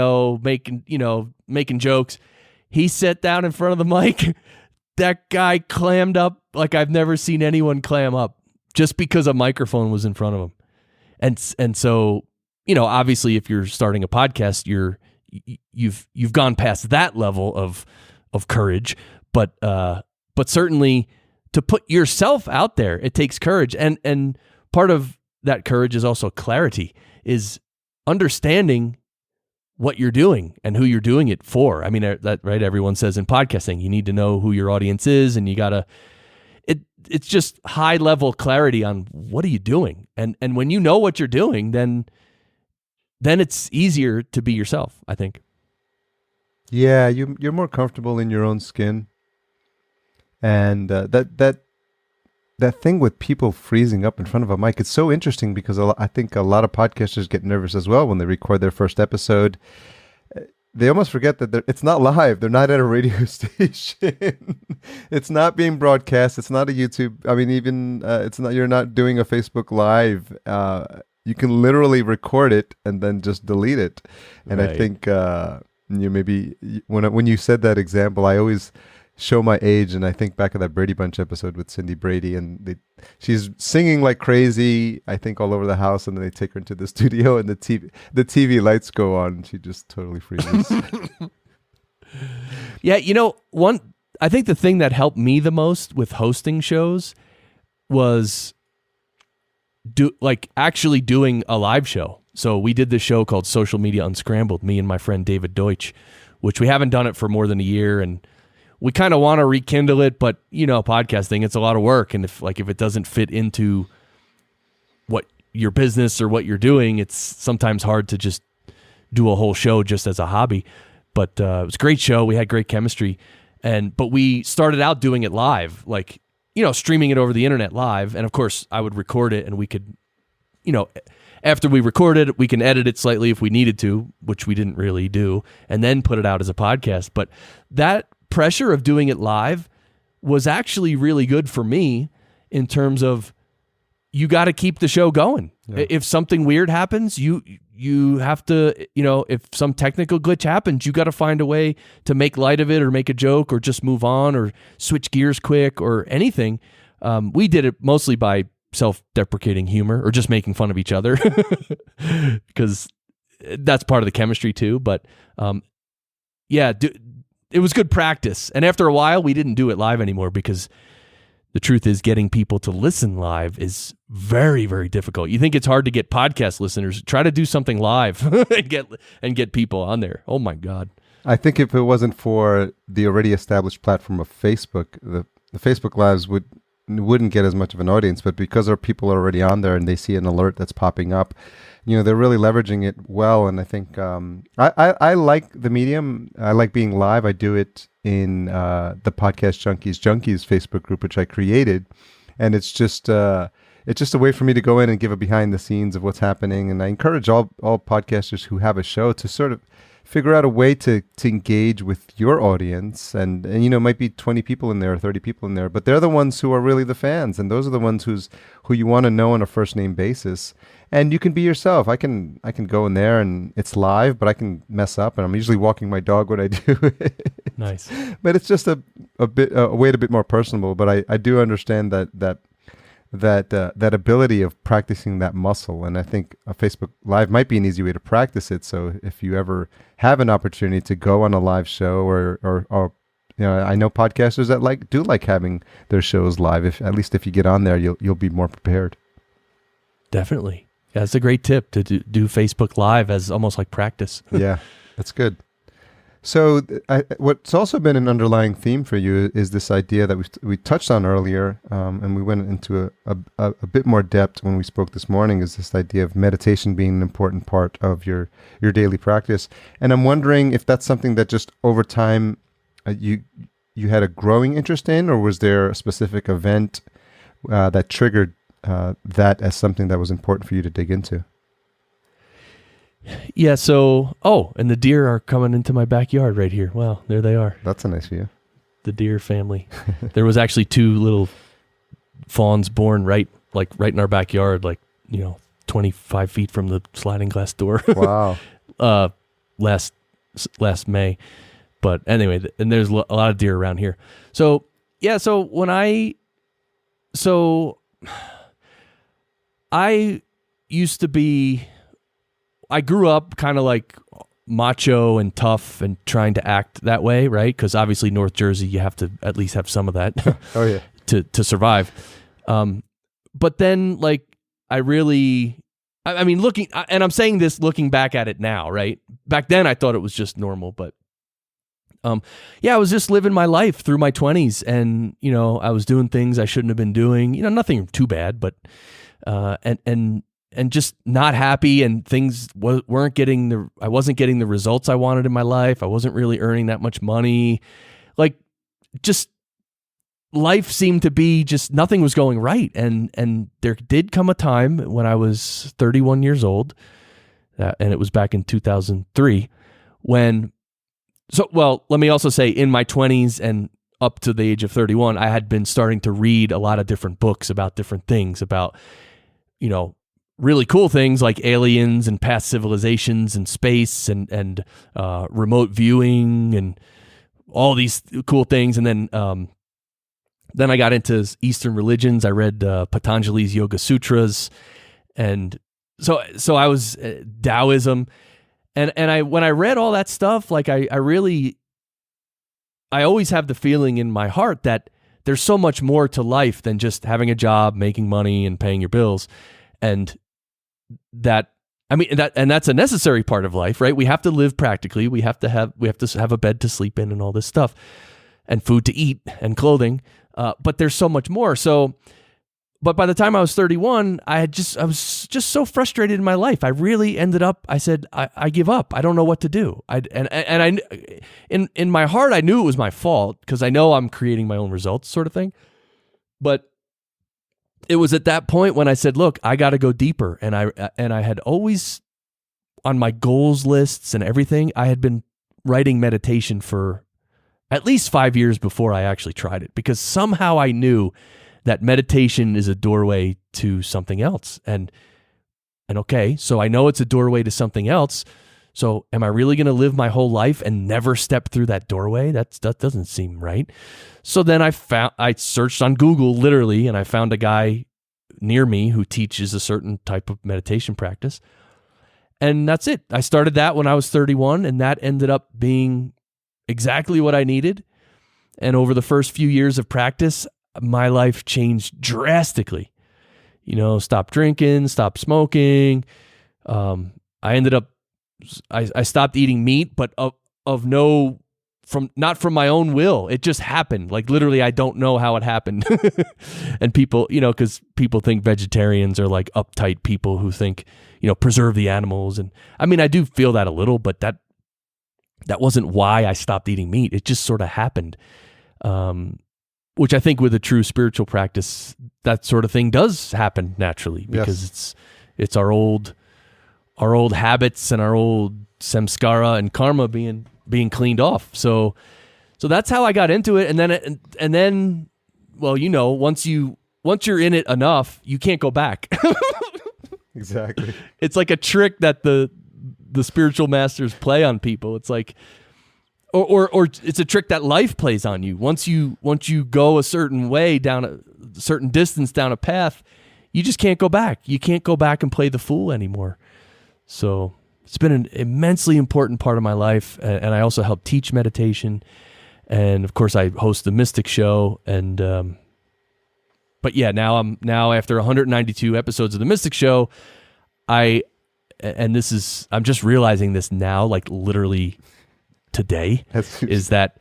making jokes. He sat down in front of the mic. That guy clammed up like I've never seen anyone clam up, just because a microphone was in front of him. And so, obviously if you're starting a podcast, you've gone past that level of courage, but certainly to put yourself out there, it takes courage. And part of that courage is also clarity, is understanding what you're doing and who you're doing it for. I mean, that right? Everyone says in podcasting, you need to know who your audience is, and you gotta. It's just high level clarity on what are you doing, and when you know what you're doing, then it's easier to be yourself, I think. Yeah, you're more comfortable in your own skin, and that thing with people freezing up in front of a mic, it's so interesting because I think a lot of podcasters get nervous as well when they record their first episode. they almost forget that it's not live. They're not at a radio station. It's not being broadcast. It's not a YouTube. I mean, even it's not. You're not doing a Facebook Live. You can literally record it and then just delete it. And I think maybe when you said that example, I always show my age, and I think back of that Brady Bunch episode with Cindy Brady, and she's singing like crazy, I think, all over the house, and then they take her into the studio, and the TV lights go on, and she just totally freezes. Yeah, I think the thing that helped me the most with hosting shows was actually doing a live show. So we did this show called Social Media Unscrambled, me and my friend David Deutsch, which we haven't done it for more than a year, and we kind of want to rekindle it, but podcasting, it's a lot of work, and if it doesn't fit into what your business or what you're doing, it's sometimes hard to just do a whole show just as a hobby. But it was a great show. We had great chemistry, but we started out doing it live, streaming it over the internet live, and of course I would record it, and we could, after we recorded it, we can edit it slightly if we needed to, which we didn't really do, and then put it out as a podcast. But that pressure of doing it live was actually really good for me in terms of you got to keep the show going. Yeah. If something weird happens, you have to, if some technical glitch happens, you got to find a way to make light of it or make a joke or just move on or switch gears quick or anything. We did it mostly by self-deprecating humor or just making fun of each other because that's part of the chemistry too. But it was good practice. And after a while, we didn't do it live anymore because the truth is getting people to listen live is very, very difficult. You think it's hard to get podcast listeners. Try to do something live and get people on there. Oh, my God. I think if it wasn't for the already established platform of Facebook, the Facebook Lives wouldn't get as much of an audience. But because our people are already on there and they see an alert that's popping up, they're really leveraging it well. And I think I like the medium. I like being live. I do it in the podcast Junkies Facebook group, which I created. And it's just a way for me to go in and give a behind the scenes of what's happening. And I encourage all podcasters who have a show to sort of figure out a way to engage with your audience. And it might be 20 people in there or 30 people in there, but they're the ones who are really the fans. And those are the ones who you want to know on a first name basis. And you can be yourself. I can go in there and it's live, but I can mess up, and I'm usually walking my dog when I do it. Nice. But it's just a way to be more personable. But I do understand that ability of practicing that muscle, and I think a Facebook Live might be an easy way to practice it. So if you ever have an opportunity to go on a live show, or I know podcasters that do like having their shows live. At least if you get on there, you'll be more prepared. Definitely. Yeah, that's a great tip to do Facebook Live as almost like practice. Yeah, that's good. So what's also been an underlying theme for you is this idea that we touched on earlier, and we went into a bit more depth when we spoke this morning, is this idea of meditation being an important part of your daily practice. And I'm wondering if that's something that just over time you had a growing interest in, or was there a specific event that triggered that as something that was important for you to dig into? Yeah, and the deer are coming into my backyard right here. Wow, there they are. That's a nice view. The deer family. There was actually 2 little fawns born right in our backyard, 25 feet from the sliding glass door. Wow. Last May. But anyway, and there's a lot of deer around here. So, yeah, I used to be, I grew up kind of like macho and tough and trying to act that way, right? Because obviously North Jersey, you have to at least have some of that oh, yeah. to survive. But then I mean, and I'm saying this looking back at it now, right? Back then I thought it was just normal, but I was just living my life through my 20s, and I was doing things I shouldn't have been doing. Nothing too bad, but and just not happy, and things weren't getting I wasn't getting the results I wanted in my life. I wasn't really earning that much money. Just life seemed to be just nothing was going right. And there did come a time when I was 31 years old, and it was back in 2003, when So, well, let me also say in my 20s and up to the age of 31, I had been starting to read a lot of different books about different things, about, really cool things like aliens and past civilizations and space and remote viewing and all these cool things. And then I got into Eastern religions. I read Patanjali's Yoga Sutras, and so I was Taoism, and when I read all that stuff, like I always have the feeling in my heart that there's so much more to life than just having a job, making money, and paying your bills, and that's a necessary part of life, right? We have to live practically. We have to have a bed to sleep in and all this stuff, and food to eat and clothing. But there's so much more. But by the time I was 31, I was just so frustrated in my life. I really ended up, I said, I give up. I don't know what to do. In my heart, I knew it was my fault because I know I'm creating my own results, sort of thing. But it was at that point when I said, look, I got to go deeper. And I had always, on my goals lists and everything, I had been writing meditation for at least 5 years before I actually tried it, because somehow I knew that meditation is a doorway to something else. And okay, so I know it's a doorway to something else. So am I really going to live my whole life and never step through that doorway? That doesn't seem right. So then I searched on Google literally, and I found a guy near me who teaches a certain type of meditation practice. And that's it. I started that when I was 31, and that ended up being exactly what I needed. And over the first few years of practice, my life changed drastically. Stopped drinking, stopped smoking. I ended up, I stopped eating meat, but not from my own will. It just happened. Like literally, I don't know how it happened. And people, because people think vegetarians are like uptight people who think, preserve the animals. And I mean, I do feel that a little, but that wasn't why I stopped eating meat. It just sort of happened. Which I think with a true spiritual practice, that sort of thing does happen naturally, because it's our old habits and our old samskara and karma being cleaned off. So that's how I got into it. And then, well, once you're in it enough, you can't go back. Exactly. It's like a trick that the spiritual masters play on people. It's like, or it's a trick that life plays on you. Once you go a certain way, down a certain distance down a path, you just can't go back. You can't go back and play the fool anymore. So it's been an immensely important part of my life. And I also help teach meditation. And of course I host the Mystic Show. And, but yeah, now after 192 episodes of the Mystic Show, I'm just realizing this now, like literally today, is that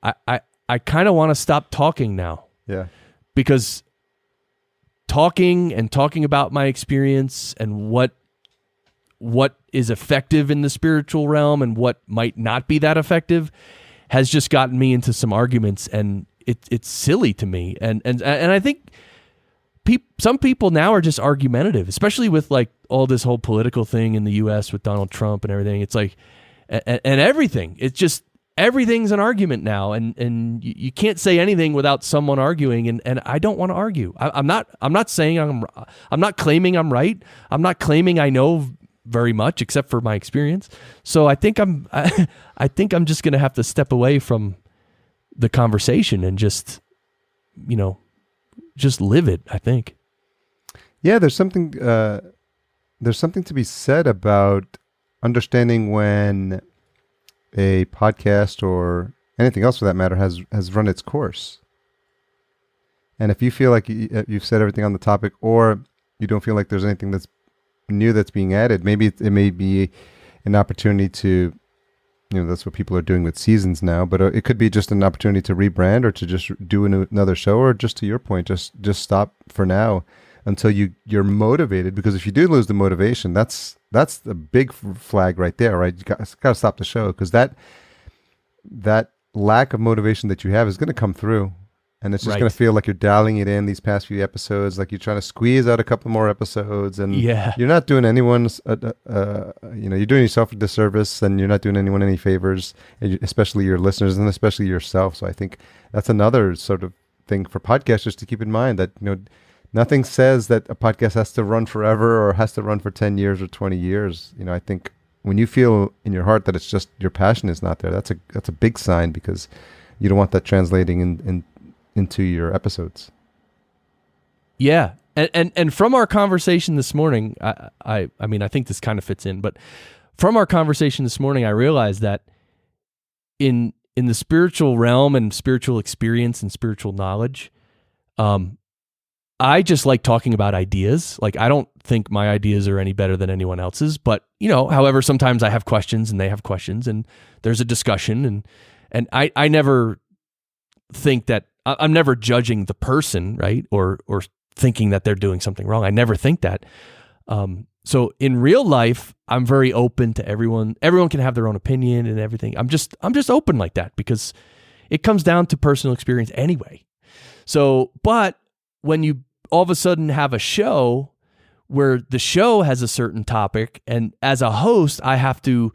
I kind of want to stop talking now. Yeah. Because talking about my experience and what is effective in the spiritual realm and what might not be that effective has just gotten me into some arguments, and it's silly to me. And I think some people now are just argumentative, especially with like all this whole political thing in the US with Donald Trump and everything. It's like, and everything, it's just, everything's an argument now, and you can't say anything without someone arguing, and I don't want to argue. I'm not saying I'm not claiming I'm right. I'm not claiming I know very much except for my experience. So I think I'm just going to have to step away from the conversation and just live it, I think. Yeah, there's something to be said about understanding when a podcast or anything else for that matter has run its course. And if you feel like you've said everything on the topic, or you don't feel like there's anything that's new that's being added, maybe it may be an opportunity to, that's what people are doing with seasons now, but it could be just an opportunity to rebrand or to just do another show, or just to your point, just stop for now until you're motivated. Because if you do lose the motivation, that's the big flag right there, right? You got to stop the show, because that lack of motivation that you have is going to come through. and it's just Right. going to feel like you're dialing it in these past few episodes, like you're trying to squeeze out a couple more episodes, and Yeah. you're not doing anyone's, you're doing yourself a disservice, and you're not doing anyone any favors, especially your listeners and especially yourself. So I think that's another sort of thing for podcasters to keep in mind, that nothing says that a podcast has to run forever or has to run for 10 years or 20 years. I think when you feel in your heart that it's just your passion is not there, that's a big sign, because you don't want that translating into your episodes. Yeah. And from our conversation this morning, I mean, I think this kind of fits in, but from our conversation this morning, I realized that in the spiritual realm and spiritual experience and spiritual knowledge, I just like talking about ideas. Like, I don't think my ideas are any better than anyone else's, but however, sometimes I have questions and they have questions and there's a discussion, and I never think that I'm never judging the person, right? Or thinking that they're doing something wrong. I never think that. So in real life, I'm very open to everyone. Everyone can have their own opinion and everything. I'm just open like that, because it comes down to personal experience anyway. So, but when you all of a sudden have a show where the show has a certain topic, and as a host, I have to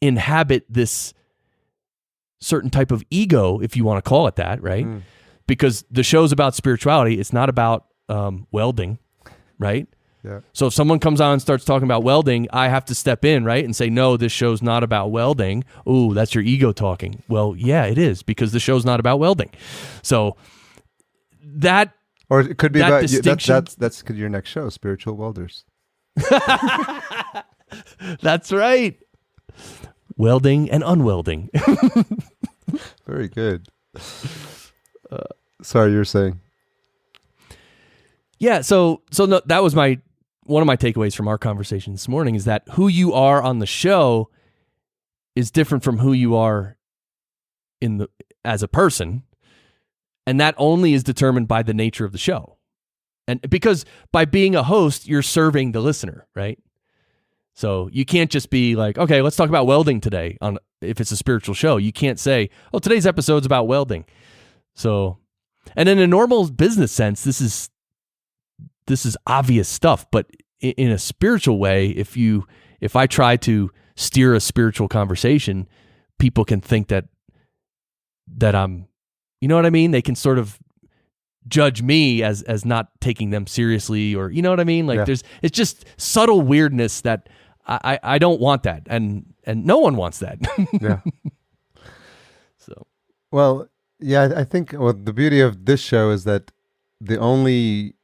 inhabit this certain type of ego, if you want to call it that, right? Because the show's about spirituality. It's not about welding, right? Yeah. So if someone comes on and starts talking about welding, I have to step in, right? And say, no, this show's not about welding. Ooh, that's your ego talking. Well, yeah, it is, because the show's not about welding. So that, or it could be that about distinction, that's your next show, Spiritual Welders. that's right. Welding and unwelding. Very good. Sorry, you were saying. Yeah, so no, that was one of my takeaways from our conversation this morning, is that who you are on the show is different from who you are as a person, and that only is determined by the nature of the show. And because by being a host, you're serving the listener, right? So you can't just be like, okay, let's talk about welding today. If it's a spiritual show, you can't say, oh, today's episode's about welding. So, and in a normal business sense, this is obvious stuff. But in a spiritual way, if I try to steer a spiritual conversation, people can think that I'm, you know what I mean? They can sort of judge me as not taking them seriously, or you know what I mean? Like it's just subtle weirdness that I don't want that, and no one wants that. Yeah. So, well, yeah, I think the beauty of this show is that the only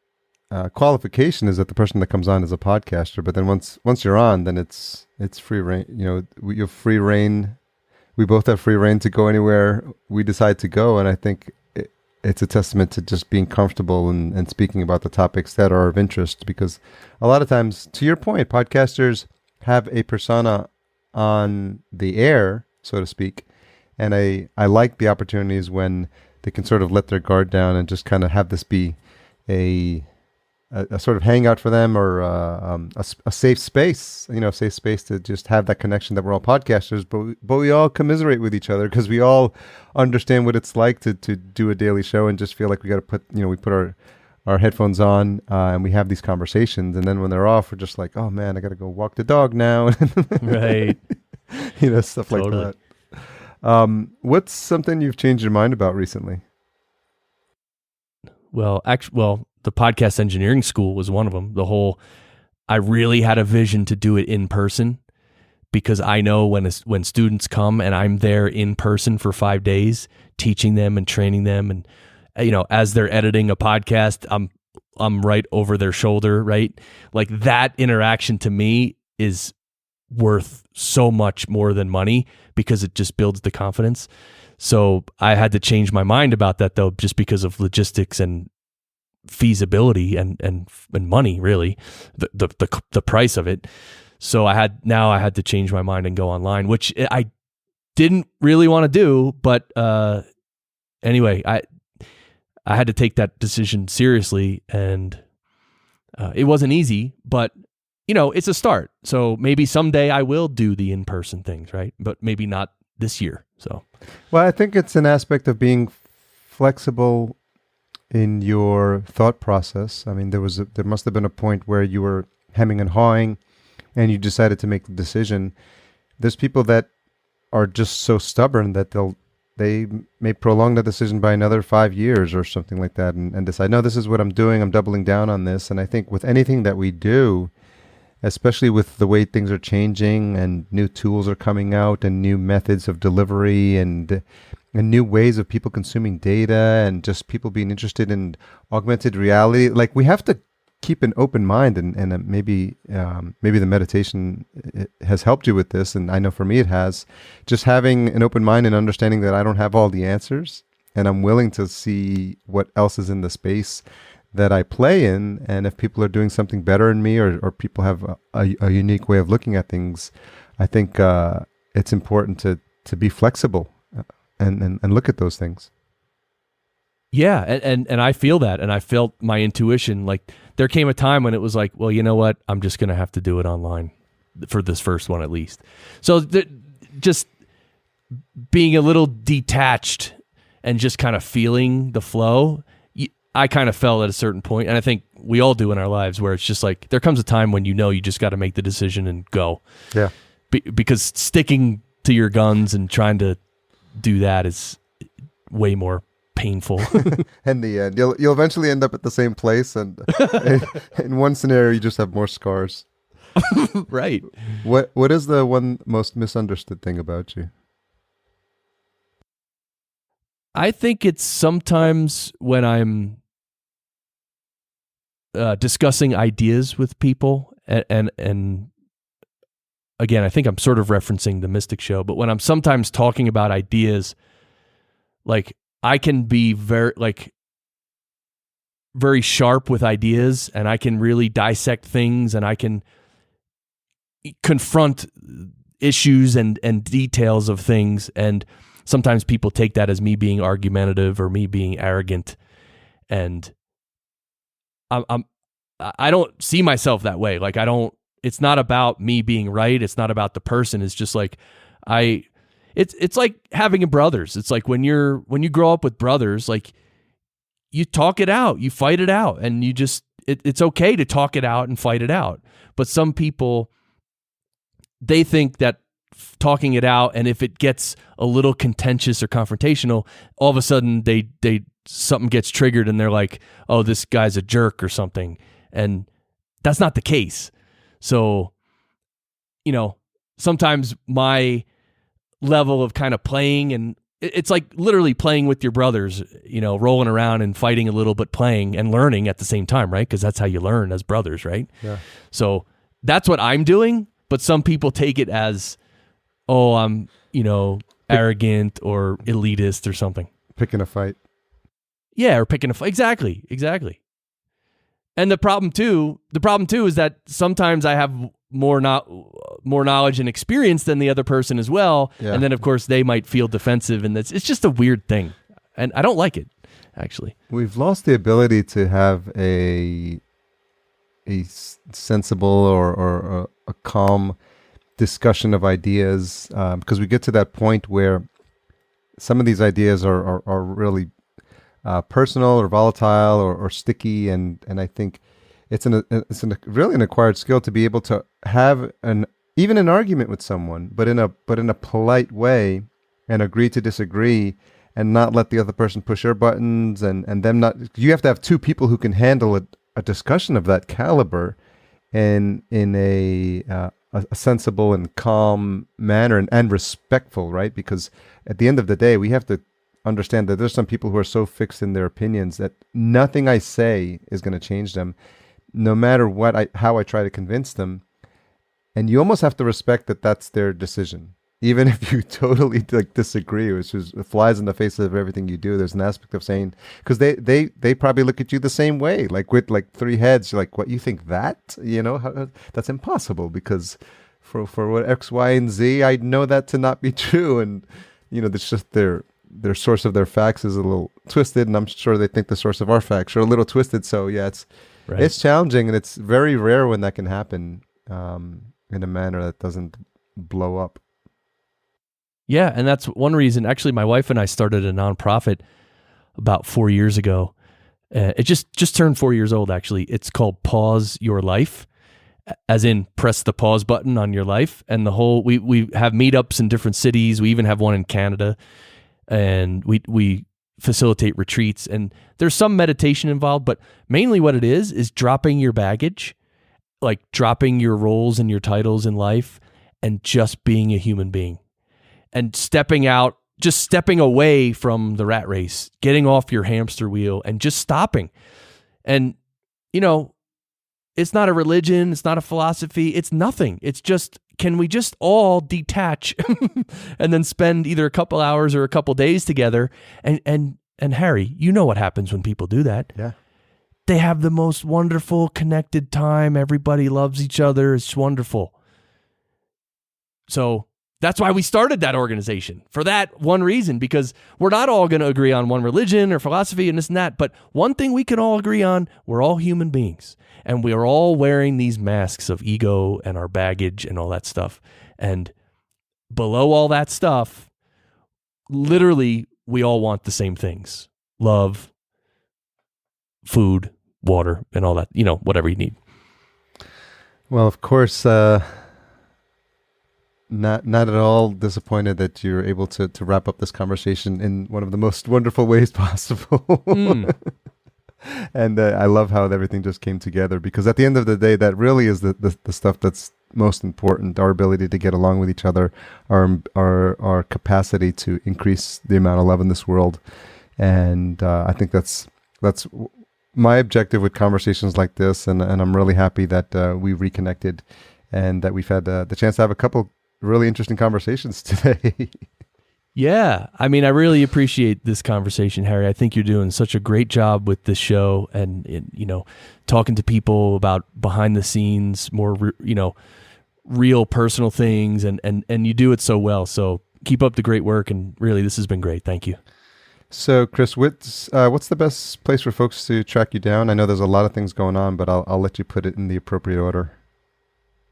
qualification is that the person that comes on is a podcaster. But then once you're on, then it's free reign. You have free reign. We both have free reign to go anywhere we decide to go, and I think it's a testament to just being comfortable and speaking about the topics that are of interest. Because a lot of times, to your point, podcasters have a persona on the air, so to speak, and I like the opportunities when they can sort of let their guard down and just kind of have this be a sort of hangout for them, or a safe space, safe space to just have that connection that we're all podcasters, but we all commiserate with each other, because we all understand what it's like to do a daily show and just feel like we got to put, we put our headphones on and we have these conversations, and then when they're off, we're just like, oh man, I got to go walk the dog now. right. Stuff Totally. like that. What's something you've changed your mind about recently? Well, the podcast engineering school was one of them. I really had a vision to do it in person, because I know when students come and I'm there in person for 5 days, teaching them and training them, and as they're editing a podcast, I'm right over their shoulder, right? Like, that interaction to me is worth so much more than money, because it just builds the confidence. So I had to change my mind about that, though, just because of logistics and feasibility and money, really, the price of it. So I had to change my mind and go online, which I didn't really want to do, but anyway, I had to take that decision seriously, and it wasn't easy, but it's a start. So maybe someday I will do the in-person things, right? But maybe not this year. So, well, I think it's an aspect of being flexible in your thought process. I mean, there must have been a point where you were hemming and hawing, and you decided to make the decision. There's people that are just so stubborn that they may prolong the decision by another 5 years or something like that, and decide, no, this is what I'm doing. I'm doubling down on this. And I think with anything that we do, especially with the way things are changing and new tools are coming out and new methods of delivery and new ways of people consuming data and just people being interested in augmented reality, like we have to keep an open mind, and maybe the meditation has helped you with this, and I know for me it has. Just having an open mind and understanding that I don't have all the answers, and I'm willing to see what else is in the space that I play in, and if people are doing something better than me, or people have a unique way of looking at things, I think it's important to be flexible and look at those things. Yeah, and I feel that, and I felt my intuition. Like there came a time when it was like, well, you know what? I'm just going to have to do it online for this first one at least. So just being a little detached and just kind of feeling the flow, I kind of felt at a certain point, and I think we all do in our lives, where it's just like there comes a time when you just got to make the decision and go. Yeah. Because sticking to your guns and trying to do that is way more painful. In the end, you'll eventually end up at the same place, and in one scenario, you just have more scars. Right. What is the one most misunderstood thing about you? I think it's sometimes when I'm discussing ideas with people, and again, I think I'm sort of referencing the Mystic Show, but when I'm sometimes talking about ideas, like I can be very sharp with ideas, and I can really dissect things, and I can confront issues and details of things, and sometimes people take that as me being argumentative or me being arrogant, and I don't see myself that way. Like it's not about me being right. It's not about the person. It's just like it's like having brothers. It's like when you grow up with brothers, like you talk it out, you fight it out, and you just it's okay to talk it out and fight it out. But some people, they think that talking it out, and if it gets a little contentious or confrontational, all of a sudden they something gets triggered and they're like, oh, this guy's a jerk or something. And that's not the case. So, sometimes my level of kind of playing, and it's like literally playing with your brothers, rolling around and fighting a little, but playing and learning at the same time, right? Because that's how you learn as brothers, right? Yeah. So that's what I'm doing, but some people take it as, oh, I'm, arrogant or elitist or something. Picking a fight. Yeah, or picking a fight. Exactly. And the problem too is that sometimes I have more knowledge and experience than the other person as well. Yeah. And then of course they might feel defensive, and it's just a weird thing. And I don't like it, actually. We've lost the ability to have a sensible or a calm discussion of ideas, because we get to that point where some of these ideas are really personal or volatile or sticky, and I think it's really an acquired skill to be able to have even an argument with someone, but in a polite way, and agree to disagree, and not let the other person push your buttons, and them not. You have to have two people who can handle a discussion of that caliber, in a sensible and calm manner, and respectful, right? Because at the end of the day, we have to understand that there's some people who are so fixed in their opinions that nothing I say is going to change them, no matter how I try to convince them. And you almost have to respect that that's their decision, even if you totally disagree, which flies in the face of everything you do. There's an aspect of saying, because they probably look at you the same way, like with three heads. You're like, what, you think that? That's impossible, because for what X, Y, and Z, I know that to not be true. And it's just their source of their facts is a little twisted, and I'm sure they think the source of our facts are a little twisted. So yeah, it's challenging, and it's very rare when that can happen in a manner that doesn't blow up. Yeah, and that's one reason. Actually, my wife and I started a nonprofit about 4 years ago, It just turned 4 years old, actually. It's called Pause Your Life, as in press the pause button on your life. And we have meetups in different cities. We even have one in Canada, and we facilitate retreats. And there's some meditation involved, but mainly what it is dropping your baggage, like dropping your roles and your titles in life, and just being a human being, and stepping away from the rat race, getting off your hamster wheel and just stopping. And, it's not a religion. It's not a philosophy. It's nothing. It's just, can we just all detach and then spend either a couple hours or a couple days together? And Harry, you know what happens when people do that. Yeah. They have the most wonderful connected time. Everybody loves each other. It's wonderful. So that's why we started that organization, for that one reason, because we're not all going to agree on one religion or philosophy and this and that. But one thing we can all agree on, we're all human beings, and we are all wearing these masks of ego and our baggage and all that stuff. And below all that stuff, literally, we all want the same things: love, food, water, and all that, whatever you need. Well, of course, not at all disappointed that you're able to wrap up this conversation in one of the most wonderful ways possible. And I love how everything just came together, because at the end of the day, that really is the stuff that's most important: our ability to get along with each other, our capacity to increase the amount of love in this world. And I think that's my objective with conversations like this. And I'm really happy that we reconnected and that we've had the chance to have a couple really interesting conversations today. Yeah. I mean, I really appreciate this conversation, Harry. I think you're doing such a great job with this show, and talking to people about behind the scenes, more, real personal things, and you do it so well. So keep up the great work. And really, this has been great. Thank you. So, Chris, what's the best place for folks to track you down? I know there's a lot of things going on, but I'll let you put it in the appropriate order.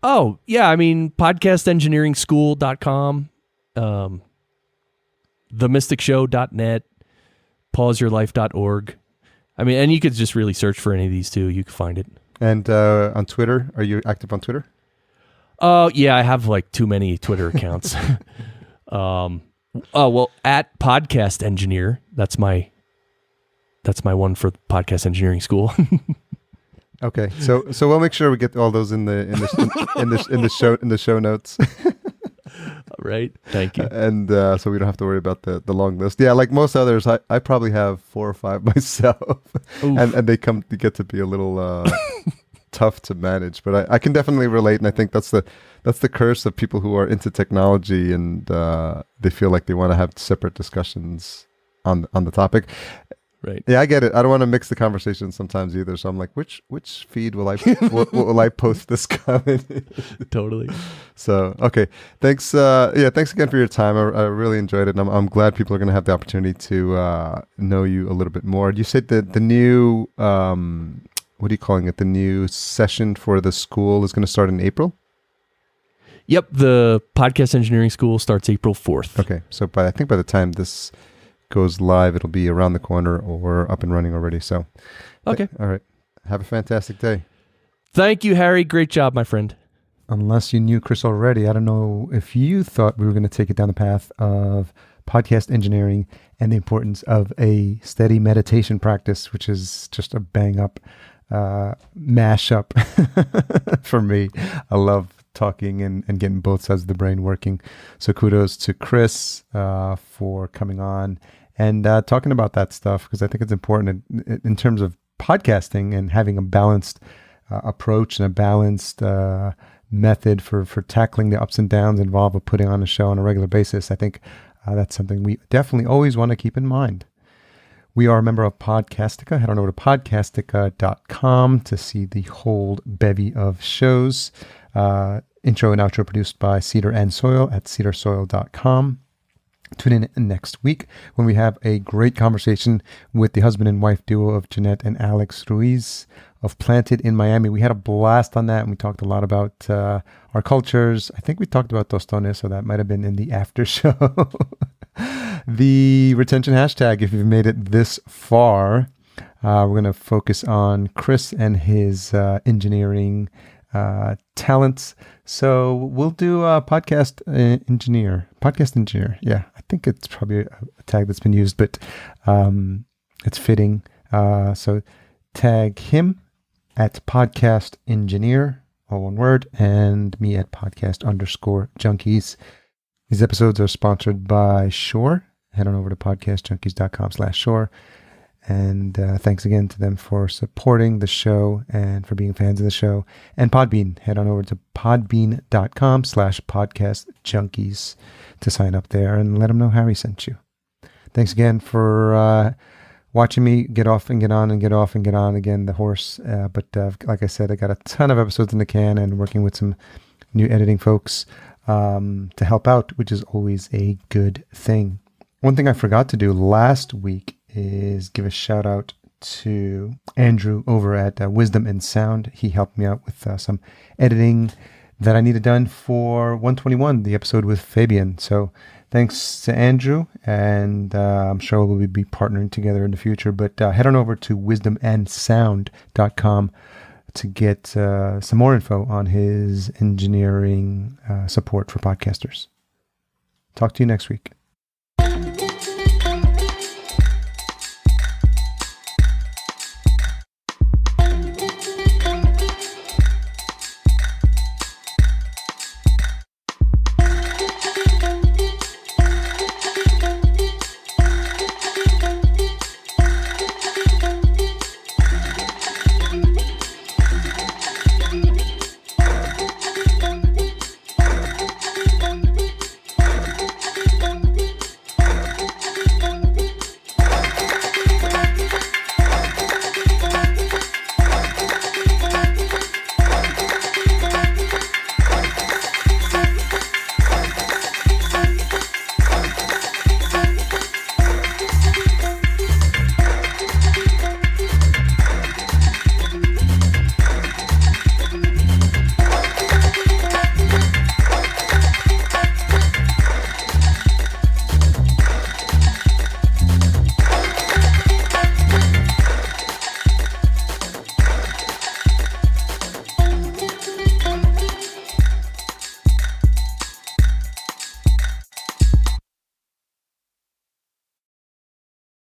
Oh, yeah. I mean, podcastengineeringschool.com, themysticshow.net, pauseyourlife.org. I mean, and you could just really search for any of these too. You can find it. And on Twitter, are you active on Twitter? Oh, yeah. I have like too many Twitter accounts. Well, at Podcast Engineer, that's my one for Podcast Engineering School. Okay, so we'll make sure we get all those in the show notes. Right. Thank you. And so we don't have to worry about the long list. Yeah, like most others, I probably have 4 or 5 myself, and they get to be a little tough to manage. But I can definitely relate, and I think that's the curse of people who are into technology, and they feel like they want to have separate discussions on the topic. Right. Yeah, I get it. I don't want to mix the conversation sometimes either. So I'm like, which feed will I will I post this comment? Totally. So okay, thanks. Thanks again for your time. I really enjoyed it, and I'm glad people are going to have the opportunity to know you a little bit more. You said that the new what are you calling it? The new session for the school is going to start in April. Yep, the Podcast Engineering School starts April 4th. Okay, so I think by the time this goes live, it'll be around the corner or up and running already. So, okay. All right. Have a fantastic day. Thank you, Harry. Great job, my friend. Unless you knew Chris already, I don't know if you thought we were going to take it down the path of podcast engineering and the importance of a steady meditation practice, which is just a bang up mashup for me. I love talking and getting both sides of the brain working. So kudos to Chris for coming on and talking about that stuff, because I think it's important in terms of podcasting and having a balanced approach and a balanced method for tackling the ups and downs involved with putting on a show on a regular basis. I think that's something we definitely always want to keep in mind. We are a member of Podcastica. Head on over to podcastica.com to see the whole bevy of shows. Intro and outro produced by Cedar and Soil at cedarsoil.com. Tune in next week when we have a great conversation with the husband and wife duo of Jeanette and Alex Ruiz of Planted in Miami. We had a blast on that, and we talked a lot about our cultures. I think we talked about tostones, so that might have been in the after show. The retention hashtag, if you've made it this far, We're going to focus on Chris and his engineering talents. So we'll do podcast engineer. Yeah, I think it's probably a tag that's been used, but it's fitting. So tag him at podcast engineer, all one word, and me at podcast_junkies. These episodes are sponsored by Shure. Head on over to podcastjunkies.com/Shure. And thanks again to them for supporting the show and for being fans of the show. And Podbean. Head on over to podbean.com/podcastjunkies to sign up there and let them know Harry sent you. Thanks again for watching me get off and get on and get off and get on again, the horse. But like I said, I got a ton of episodes in the can and working with some new editing folks to help out, which is always a good thing. One thing I forgot to do last week is give a shout out to Andrew over at Wisdom and Sound. He helped me out with some editing that I needed done for 121, the episode with Fabian. So thanks to Andrew, and I'm sure we'll be partnering together in the future. But head on over to wisdomandsound.com to get some more info on his engineering support for podcasters. Talk to you next week.